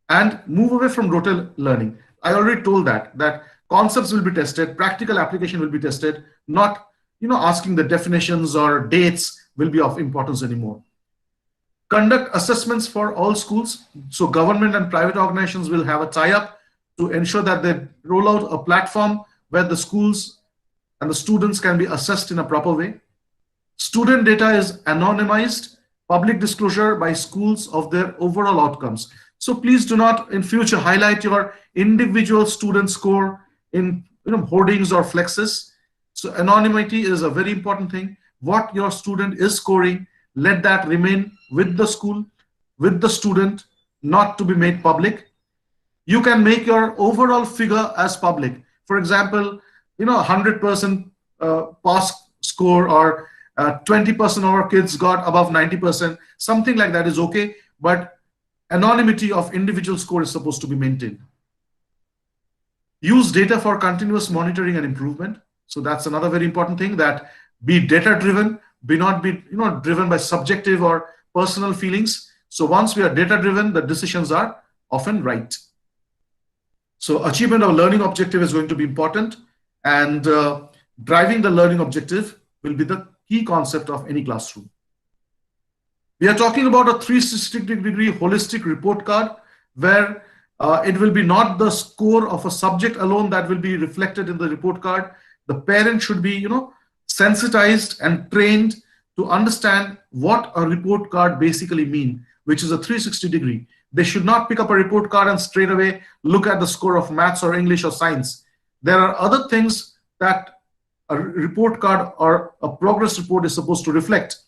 and move away from rote learning. I already told that concepts will be tested, practical application will be tested, not asking the definitions or dates will be of importance anymore. Conduct assessments for all schools. So government and private organizations will have a tie-up to ensure that they roll out a platform where the schools and the students can be assessed in a proper way. Student data is anonymized, public disclosure by schools of their overall outcomes. So please do not in future highlight your individual student score in hoardings or flexes. So anonymity is a very important thing. What your student is scoring, let that remain with the school, with the student, not to be made public. You can make your overall figure as public. For example, 100% pass score, or 20% of our kids got above 90%, something like that is okay, but anonymity of individual score is supposed to be maintained. Use data for continuous monitoring and improvement. So that's another very important thing, that be data driven, be not be driven by subjective or personal feelings. So once we are data driven, the decisions are often right. So achievement of learning objective is going to be important, and driving the learning objective will be the key concept of any classroom. We are talking about a 360-degree holistic report card, where it will be not the score of a subject alone that will be reflected in the report card. The parent should be sensitized and trained to understand what a report card basically means, which is a 360-degree. They should not pick up a report card and straight away look at the score of maths or English or science. There are other things that a report card or a progress report is supposed to reflect.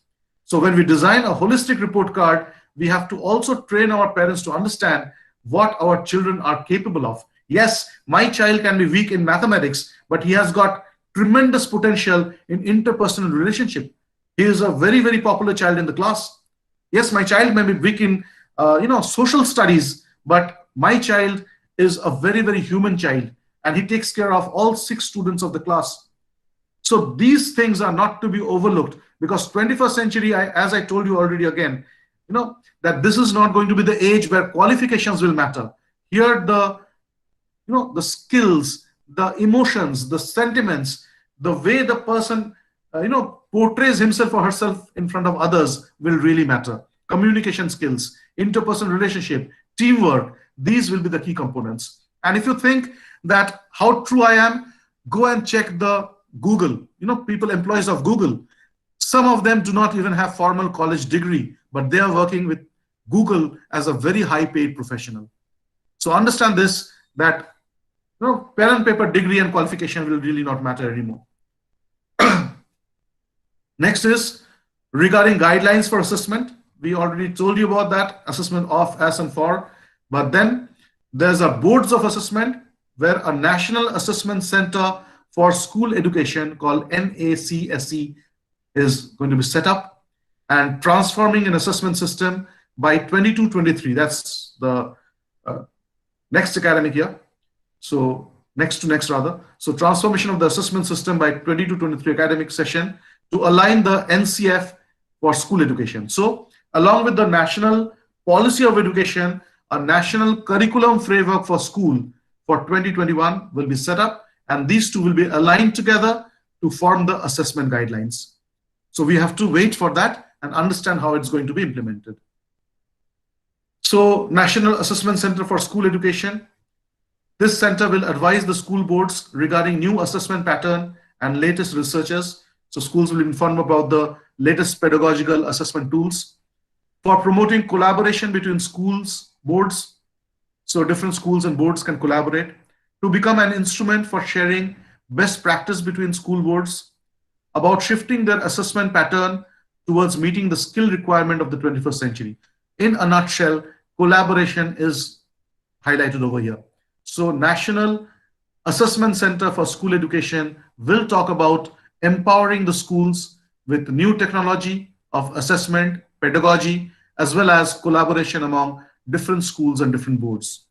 So when we design a holistic report card, we have to also train our parents to understand what our children are capable of. Yes, my child can be weak in mathematics, but he has got tremendous potential in interpersonal relationship. He is a very, very popular child in the class. Yes, my child may be weak in social studies, but my child is a very, very human child, and he takes care of all 6 students of the class. So these things are not to be overlooked, because 21st century, as I told you already again, that this is not going to be the age where qualifications will matter. Here the skills, the emotions, the sentiments, the way the person portrays himself or herself in front of others will really matter. Communication skills, interpersonal relationship, teamwork, these will be the key components. And if you think that how true I am, go and check the Google, people, employees of Google. Some of them do not even have formal college degree, but they are working with Google as a very high paid professional. So understand this, that pen and paper degree and qualification will really not matter anymore. Next is regarding guidelines for assessment. We already told you about that, assessment of, as, and for. But then there's a boards of assessment, where a National Assessment Center for School Education called NEP is going to be set up, and transforming an assessment system by 22-23. That's the next academic year. So next to next rather. So transformation of the assessment system by 22-23 academic session to align the NCF for school education. So along with the National Policy of Education, a national curriculum framework for school for 2021 will be set up, and these two will be aligned together to form the assessment guidelines. So we have to wait for that. and understand how it's going to be implemented. So National Assessment Center for School Education. This center will advise the school boards regarding new assessment pattern and latest researches. So schools will inform about the latest pedagogical assessment tools. For promoting collaboration between schools, boards, so different schools and boards can collaborate. To become an instrument for sharing best practice between school boards, about shifting their assessment pattern towards meeting the skill requirement of the 21st century. In a nutshell, collaboration is highlighted over here. So National Assessment Center for School Education will talk about empowering the schools with new technology of assessment, pedagogy, as well as collaboration among different schools and different boards.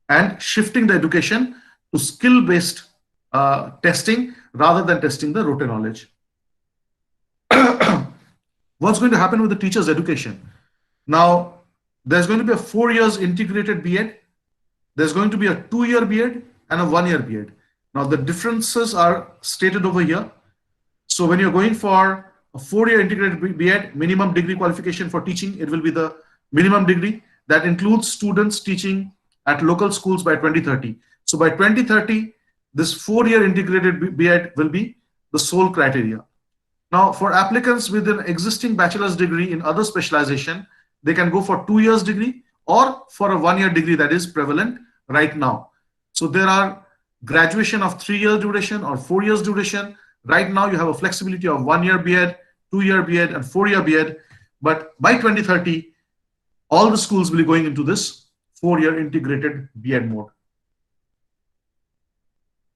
And shifting the education to skill-based testing rather than testing the rote knowledge. What's going to happen with the teacher's education? Now, there's going to be a 4 years integrated B.Ed. There's going to be a 2-year B.Ed and a 1-year B.Ed. Now, the differences are stated over here. So when you're going for a 4-year integrated B.Ed, minimum degree qualification for teaching, it will be the minimum degree that includes students teaching at local schools by 2030. So by 2030, this 4-year integrated B.Ed will be the sole criteria. Now, for applicants with an existing bachelor's degree in other specialization, they can go for 2 years degree or for a 1-year degree that is prevalent right now. So there are graduation of 3 years duration or 4 years duration. Right now, you have a flexibility of 1-year B.Ed, 2-year B.Ed, and 4-year B.Ed. But by 2030, all the schools will be going into this 4-year integrated B.Ed mode.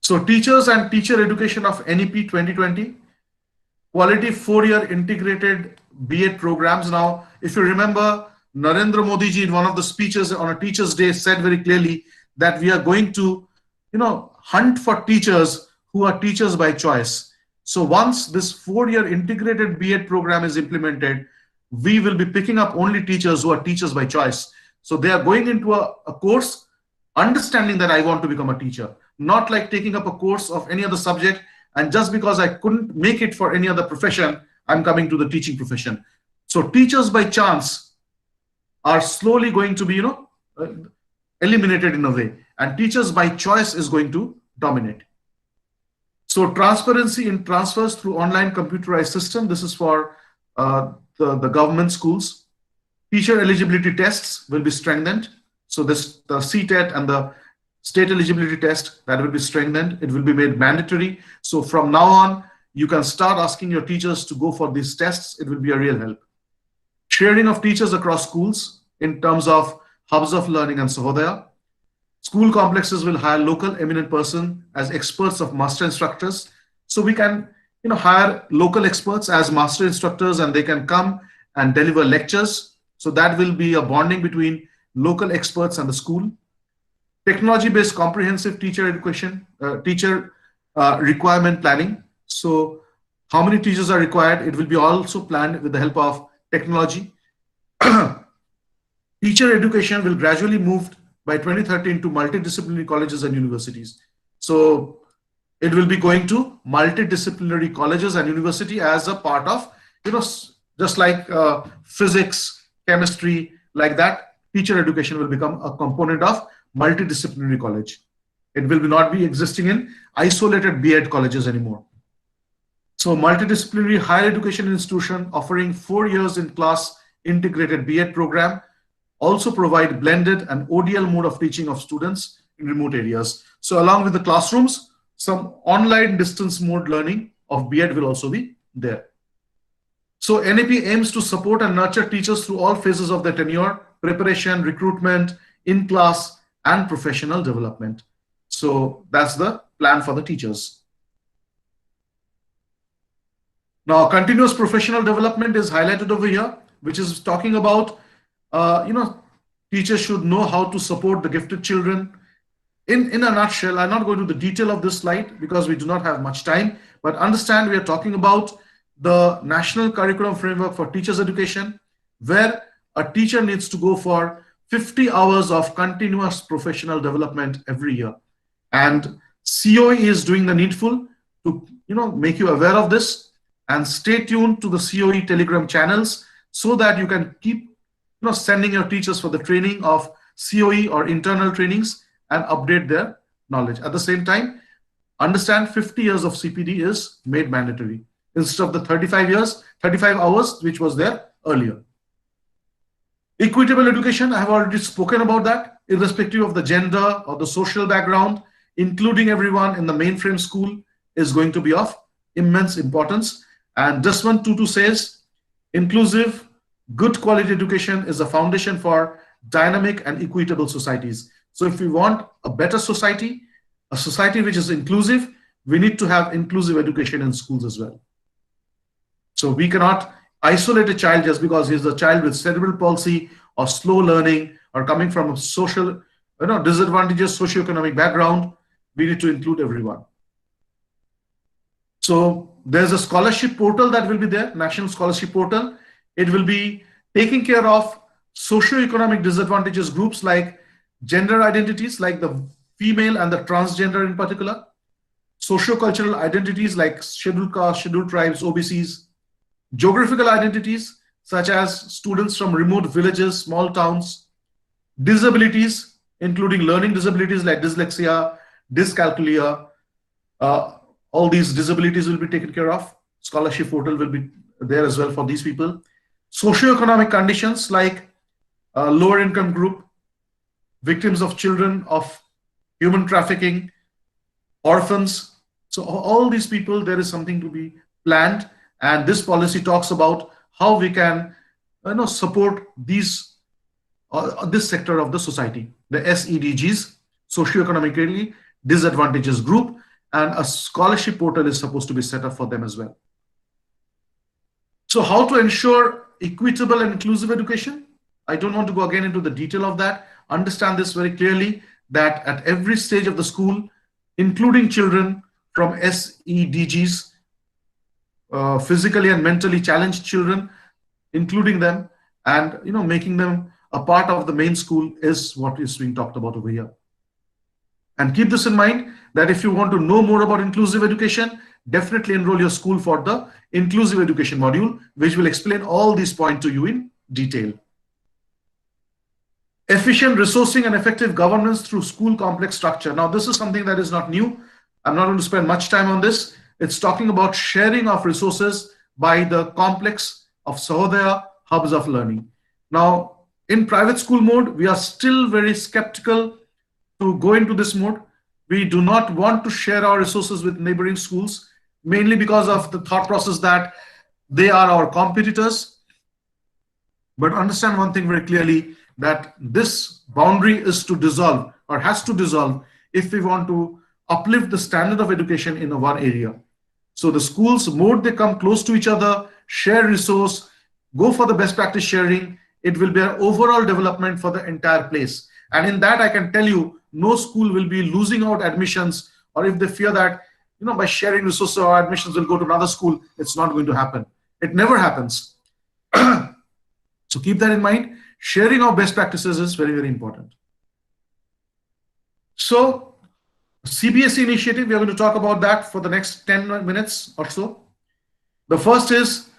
So teachers and teacher education of NEP 2020, quality 4-year integrated B.Ed programs. Now, if you remember, Narendra Modi ji in one of the speeches on a Teachers' Day said very clearly that we are going to, hunt for teachers who are teachers by choice. So once this 4-year integrated B.Ed program is implemented, we will be picking up only teachers who are teachers by choice. So they are going into a course understanding that I want to become a teacher, not like taking up a course of any other subject and just because I couldn't make it for any other profession, I'm coming to the teaching profession. So teachers by chance are slowly going to be, eliminated in a way, and teachers by choice is going to dominate. So transparency in transfers through online computerized system. This is for the government schools. Teacher eligibility tests will be strengthened. So the CTET and the state eligibility test, that will be strengthened. It will be made mandatory. So from now on, you can start asking your teachers to go for these tests. It will be a real help. Sharing of teachers across schools in terms of hubs of learning and Sahodaya. School complexes will hire local eminent person as experts of master instructors. So we can hire local experts as master instructors and they can come and deliver lectures. So that will be a bonding between local experts and the school. Technology-based comprehensive teacher education, requirement planning. So how many teachers are required? It will be also planned with the help of technology. Teacher education will gradually move by 2013 to multidisciplinary colleges and universities. So it will be going to multidisciplinary colleges and university as a part of, just like physics, chemistry, like that, teacher education will become a component of multidisciplinary college. It will not be existing in isolated B.Ed colleges anymore. So multidisciplinary higher education institution offering 4 years in class integrated B.Ed program also provide blended and ODL mode of teaching of students in remote areas. So along with the classrooms, some online distance mode learning of B.Ed will also be there. So NEP aims to support and nurture teachers through all phases of their tenure, preparation, recruitment, in-class, and professional development. So that's the plan for the teachers. Now, continuous professional development is highlighted over here, which is talking about, teachers should know how to support the gifted children. In a nutshell, I'm not going to the detail of this slide because we do not have much time, but understand we are talking about the National Curriculum Framework for Teachers Education, where a teacher needs to go for 50 hours of continuous professional development every year. And CoE is doing the needful to make you aware of this and stay tuned to the CoE Telegram channels so that you can keep sending your teachers for the training of CoE or internal trainings and update their knowledge. At the same time, understand 50 years of CPD is made mandatory instead of the 35 hours, which was there earlier. Equitable education, I have already spoken about that, irrespective of the gender or the social background, including everyone in the mainframe school is going to be of immense importance. And Desmond Tutu says, inclusive, good quality education is a foundation for dynamic and equitable societies. So if we want a better society, a society which is inclusive, we need to have inclusive education in schools as well. So we cannot isolate a child just because he's a child with cerebral palsy or slow learning or coming from a social, disadvantageous socioeconomic background. We need to include everyone. So there's a scholarship portal that will be there, National Scholarship Portal. It will be taking care of socioeconomic disadvantages groups like gender identities, like the female and the transgender in particular, sociocultural identities like scheduled castes, scheduled tribes, OBCs, geographical identities such as students from remote villages, small towns, disabilities, including learning disabilities like dyslexia, dyscalculia, all these disabilities will be taken care of. Scholarship portal will be there as well for these people. Socioeconomic conditions like lower income group, victims of children of human trafficking, orphans. So all these people, there is something to be planned. And this policy talks about how we can support these this sector of the society, the SEDGs, socioeconomically disadvantaged group, and a scholarship portal is supposed to be set up for them as well. So how to ensure equitable and inclusive education? I don't want to go again into the detail of that. Understand this very clearly, that at every stage of the school, including children from SEDGs, physically and mentally challenged children, including them and making them a part of the main school is what is being talked about over here. And keep this in mind that if you want to know more about inclusive education, definitely enroll your school for the inclusive education module, which will explain all these points to you in detail. Efficient resourcing and effective governance through school complex structure. Now, this is something that is not new. I'm not going to spend much time on this. It's talking about sharing of resources by the complex of Sahodaya hubs of learning. Now, in private school mode, we are still very skeptical to go into this mode. We do not want to share our resources with neighboring schools, mainly because of the thought process that they are our competitors. But understand one thing very clearly, that this boundary is to dissolve or has to dissolve if we want to uplift the standard of education in one area. So the schools, more they come close to each other, share resource, go for the best practice sharing, it will be an overall development for the entire place. And in that, I can tell you, no school will be losing out admissions, or if they fear that, by sharing resources or admissions will go to another school, it's not going to happen. It never happens. So keep that in mind. Sharing of best practices is very, very important. So CBSE initiative, we are going to talk about that for the next 10 minutes or so. The first is,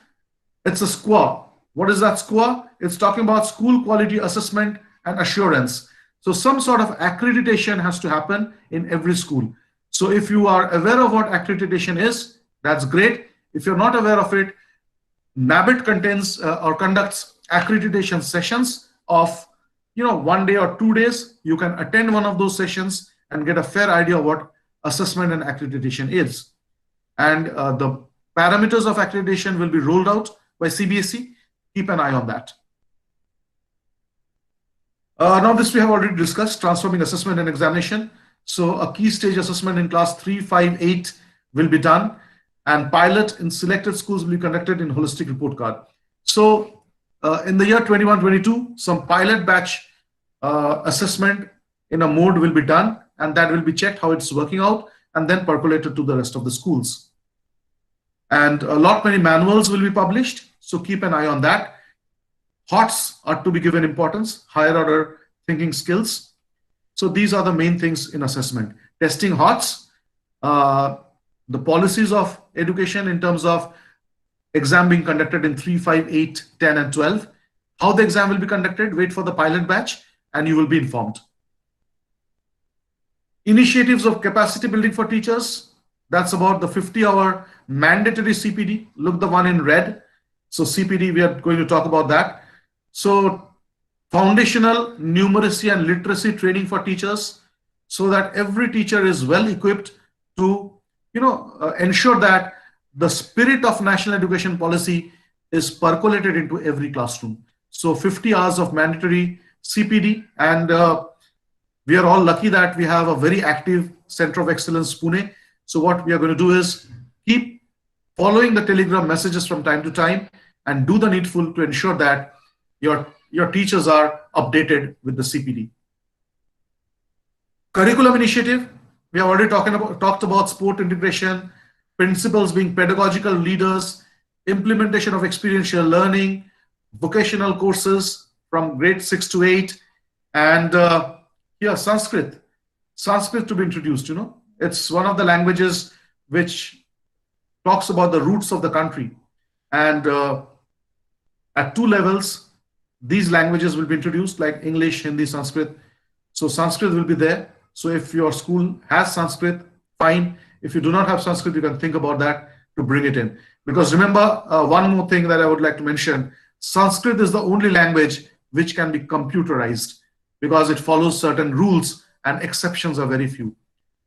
it's a SQA. What is that SQA? It's talking about school quality assessment and assurance. So some sort of accreditation has to happen in every school. So if you are aware of what accreditation is, that's great. If you're not aware of it, NABIT contains or conducts accreditation sessions of 1 day or 2 days. You can attend one of those sessions and get a fair idea of what assessment and accreditation is. And the parameters of accreditation will be rolled out by CBSE. Keep an eye on that. Now this we have already discussed, transforming assessment and examination. So a key stage assessment in class 3, 5, 8 will be done, and pilot in selected schools will be conducted in holistic report card. So in the year 21-22, some pilot batch assessment in a mode will be done, and that will be checked how it's working out, and then percolated to the rest of the schools. And a lot many manuals will be published, so keep an eye on that. HOTS are to be given importance, higher order thinking skills. So these are the main things in assessment. Testing HOTS, the policies of education in terms of exam being conducted in 3, 5, 8, 10, and 12. How the exam will be conducted, wait for the pilot batch and you will be informed. Initiatives of capacity building for teachers, that's about the 50-hour mandatory CPD. Look, the one in red. So CPD, we are going to talk about that. So foundational numeracy and literacy training for teachers, so that every teacher is well equipped to ensure that the spirit of national education policy is percolated into every classroom. So 50 hours of mandatory CPD, and we are all lucky that we have a very active Center of Excellence, Pune. So what we are going to do is keep following the Telegram messages from time to time and do the needful to ensure that your teachers are updated with the CPD. Curriculum initiative, we have already talked about sport integration, principals being pedagogical leaders, implementation of experiential learning, vocational courses from grade 6 to 8, and here Sanskrit to be introduced. It's one of the languages which talks about the roots of the country, and at 2 levels these languages will be introduced, like English, Hindi, Sanskrit. So Sanskrit will be there. So if your school has Sanskrit, fine. If you do not have Sanskrit, you can think about that to bring it in. Because remember, one more thing that I would like to mention, Sanskrit is the only language which can be computerized because it follows certain rules and exceptions are very few.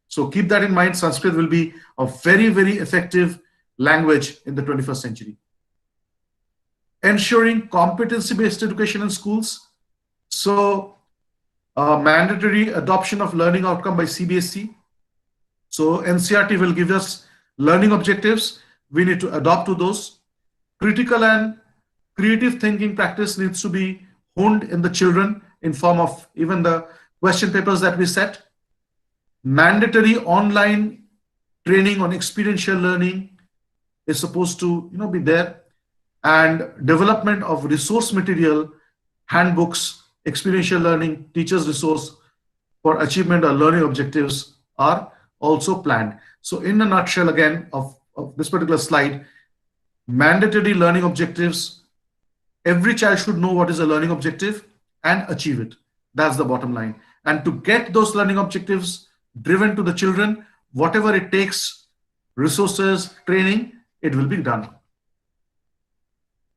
So keep that in mind. Sanskrit will be a very, very effective language in the 21st century. Ensuring competency-based education in schools. So mandatory adoption of learning outcome by CBSE. So NCERT will give us learning objectives. We need to adopt to those. Critical and creative thinking practice needs to be honed in the children in form of even the question papers that we set. Mandatory online training on experiential learning is supposed to be there, and development of resource material, handbooks, experiential learning, teachers resource for achievement of learning objectives are also planned. So in a nutshell again of this particular slide, mandatory learning objectives, every child should know what is a learning objective and achieve it. That's the bottom line. And to get those learning objectives driven to the children, whatever it takes, resources, training, it will be done.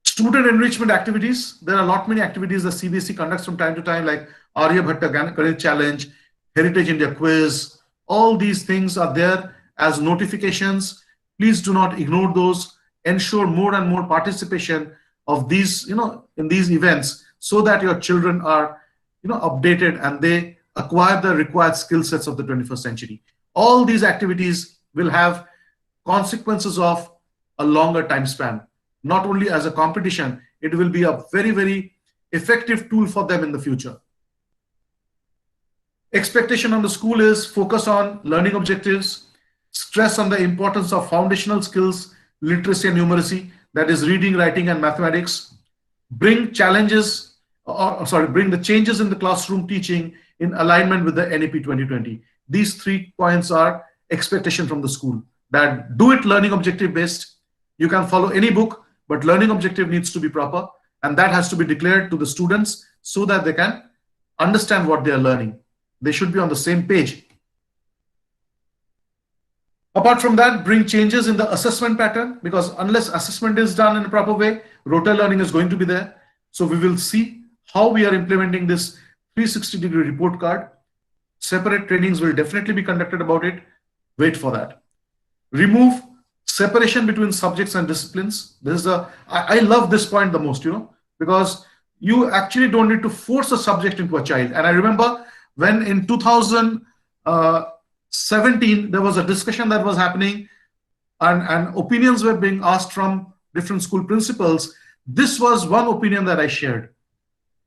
Student enrichment activities, there are many activities that CBSE conducts from time to time, like Aryabhatta Ganit Challenge, Heritage India Quiz. All these things are there as notifications. Please do not ignore those. Ensure more and more participation of these, in these events, so that your children are, updated and they acquire the required skill sets of the 21st century. All these activities will have consequences of a longer time span. Not only as a competition, it will be a very, very effective tool for them in the future. Expectation on the school is focus on learning objectives, stress on the importance of foundational skills, literacy and numeracy, that is reading, writing, and mathematics. Bring the changes in the classroom teaching in alignment with the NEP 2020. These 3 points are expectation from the school. That do it learning objective based. You can follow any book, but learning objective needs to be proper, and that has to be declared to the students so that they can understand what they are learning. They should be on the same page. Apart from that, bring changes in the assessment pattern, because unless assessment is done in a proper way, rota learning is going to be there. So we will see how we are implementing this 360-degree report card. Separate trainings will definitely be conducted about it. Wait for that. Remove separation between subjects and disciplines. I love this point the most, because you actually don't need to force a subject into a child. And I remember when in 2017, there was a discussion that was happening and opinions were being asked from different school principals. This was one opinion that I shared,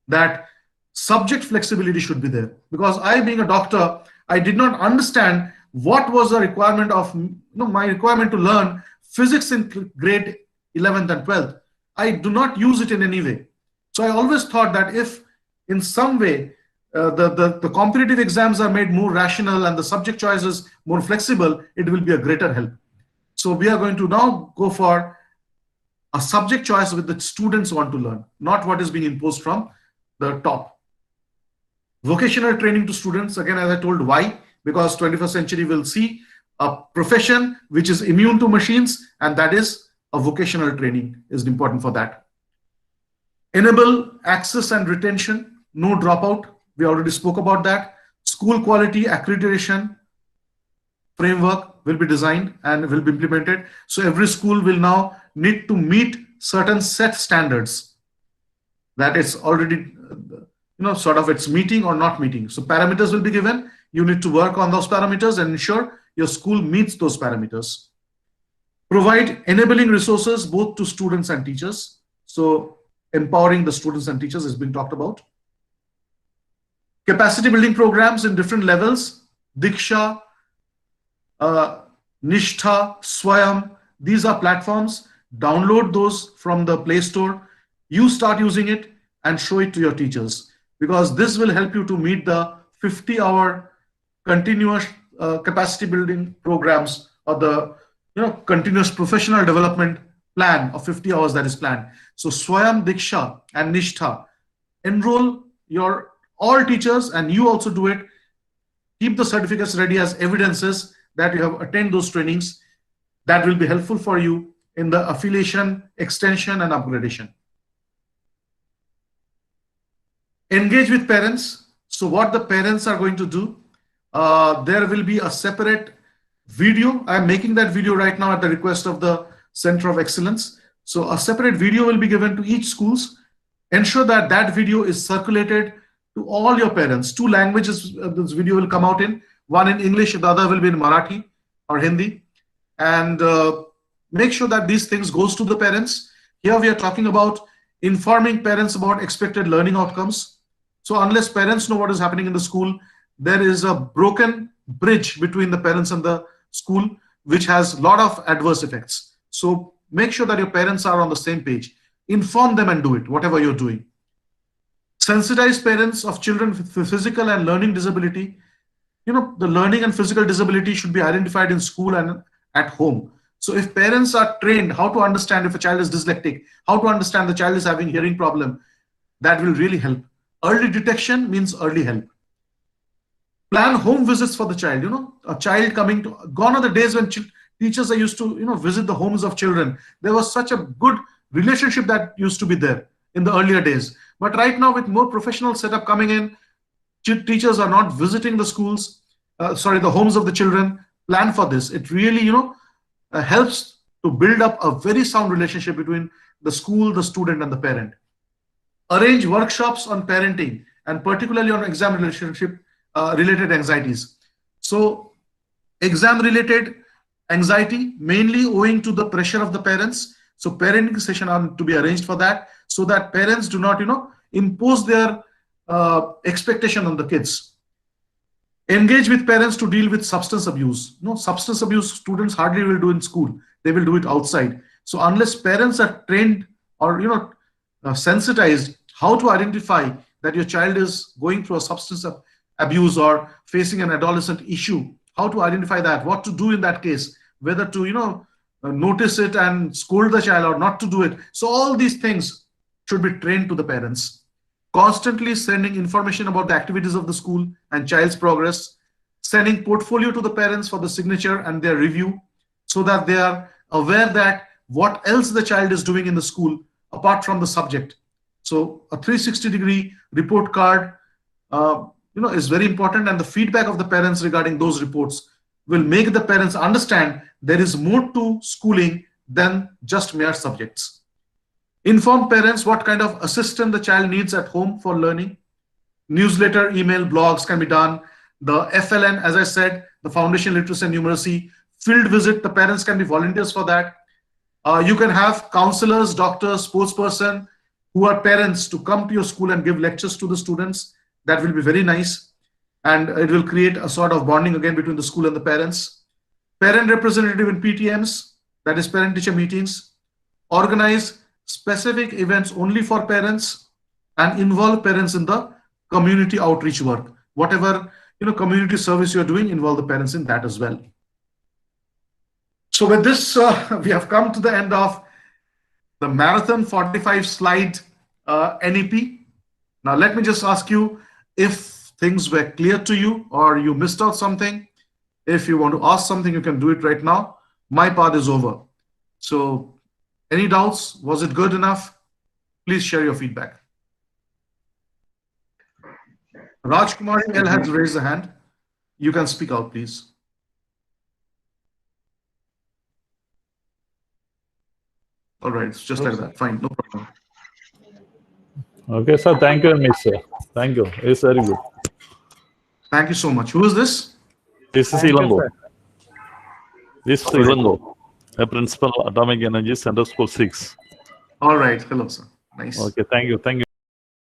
that subject flexibility should be there. Because I, being a doctor, I did not understand what was the requirement of my requirement to learn physics in grade 11th and 12th. I do not use it in any way. So I always thought that if in some way the competitive exams are made more rational and the subject choice is more flexible, it will be a greater help. So we are going to now go for a subject choice which the students want to learn, not what is being imposed from the top. Vocational training to students, again, as I told, why? Because 21st century will see a profession which is immune to machines, and that is a vocational training is important for that. Enable access and retention, no dropout. We already spoke about that. School quality accreditation framework will be designed and will be implemented. So every school will now need to meet certain set standards that it's already, sort of it's meeting or not meeting. So parameters will be given. You need to work on those parameters and ensure your school meets those parameters. Provide enabling resources both to students and teachers. So empowering the students and teachers has been talked about. Capacity building programs in different levels, Diksha, Nishtha, Swayam, these are platforms. Download those from the Play Store. You start using it and show it to your teachers, because this will help you to meet the 50-hour continuous capacity building programs, or the continuous professional development plan of 50 hours that is planned. So Swayam, Diksha and Nishtha, enroll your all teachers, and you also do it. Keep the certificates ready as evidences that you have attended those trainings. That will be helpful for you in the affiliation, extension and upgradation. Engage with parents. So what the parents are going to do, there will be a separate video. I'm making that video right now at the request of the Center of Excellence. So a separate video will be given to each schools. Ensure that that video is circulated to all your parents. 2 languages this video will come out in. One in English, the other will be in Marathi or Hindi. And make sure that these things goes to the parents. Here we are talking about informing parents about expected learning outcomes. So unless parents know what is happening in the school, there is a broken bridge between the parents and the school, which has a lot of adverse effects. So make sure that your parents are on the same page. Inform them and do it, whatever you're doing. Sensitize parents of children with physical and learning disability. The learning and physical disability should be identified in school and at home. So if parents are trained how to understand if a child is dyslexic, how to understand the child is having hearing problem, that will really help. Early detection means early help. Plan home visits for the child. A child coming to, gone are the days when teachers are used to, visit the homes of children. There was such a good relationship that used to be there in the earlier days. But right now, with more professional setup coming in, teachers are not visiting the schools, the homes of the children. Plan for this. It really, helps to build up a very sound relationship between the school, the student, and the parent. Arrange workshops on parenting, and particularly on exam related anxieties. So exam related anxiety, mainly owing to the pressure of the parents. So parenting session are to be arranged for that, so that parents do not, impose their expectation on the kids. Engage with parents to deal with substance abuse. Substance abuse students hardly will do in school. They will do it outside. So unless parents are trained or, sensitized how to identify that your child is going through a substance abuse or facing an adolescent issue, how to identify that, what to do in that case, whether to, notice it and scold the child or not to do it. So all these things should be trained to the parents. Constantly sending information about the activities of the school and child's progress, sending portfolio to the parents for the signature and their review, so that they are aware that what else the child is doing in the school apart from the subject. So a 360-degree report card, is very important, and the feedback of the parents regarding those reports will make the parents understand there is more to schooling than just mere subjects. Inform parents what kind of assistance the child needs at home for learning. Newsletter, email, blogs can be done. The FLN, as I said, the Foundation Literacy and Numeracy, field visit, the parents can be volunteers for that. You can have counselors, doctors, sportsperson who are parents to come to your school and give lectures to the students. That will be very nice. And it will create a sort of bonding again between the school and the parents. Parent representative in PTMs, that is parent-teacher meetings. Organize specific events only for parents and involve parents in the community outreach work. Whatever community service you're doing, involve the parents in that as well. So with this, we have come to the end of the marathon 45 slide NEP. Now, let me just ask you if things were clear to you or you missed out something. If you want to ask something, you can do it right now. My part is over. So, any doubts? Was it good enough? Please share your feedback. Rajkumar L has raised a hand. You can speak out, please. All right, it's just like that. Fine, no problem. Okay, sir. Thank you, Miss. Thank you. It's very good. Thank you so much. Who is this? This is Thank you, Ilango. sir. This is Ilango, a principal, Atomic Energy Center School 6. All right. Hello, sir. Nice. Okay, thank you. Thank you.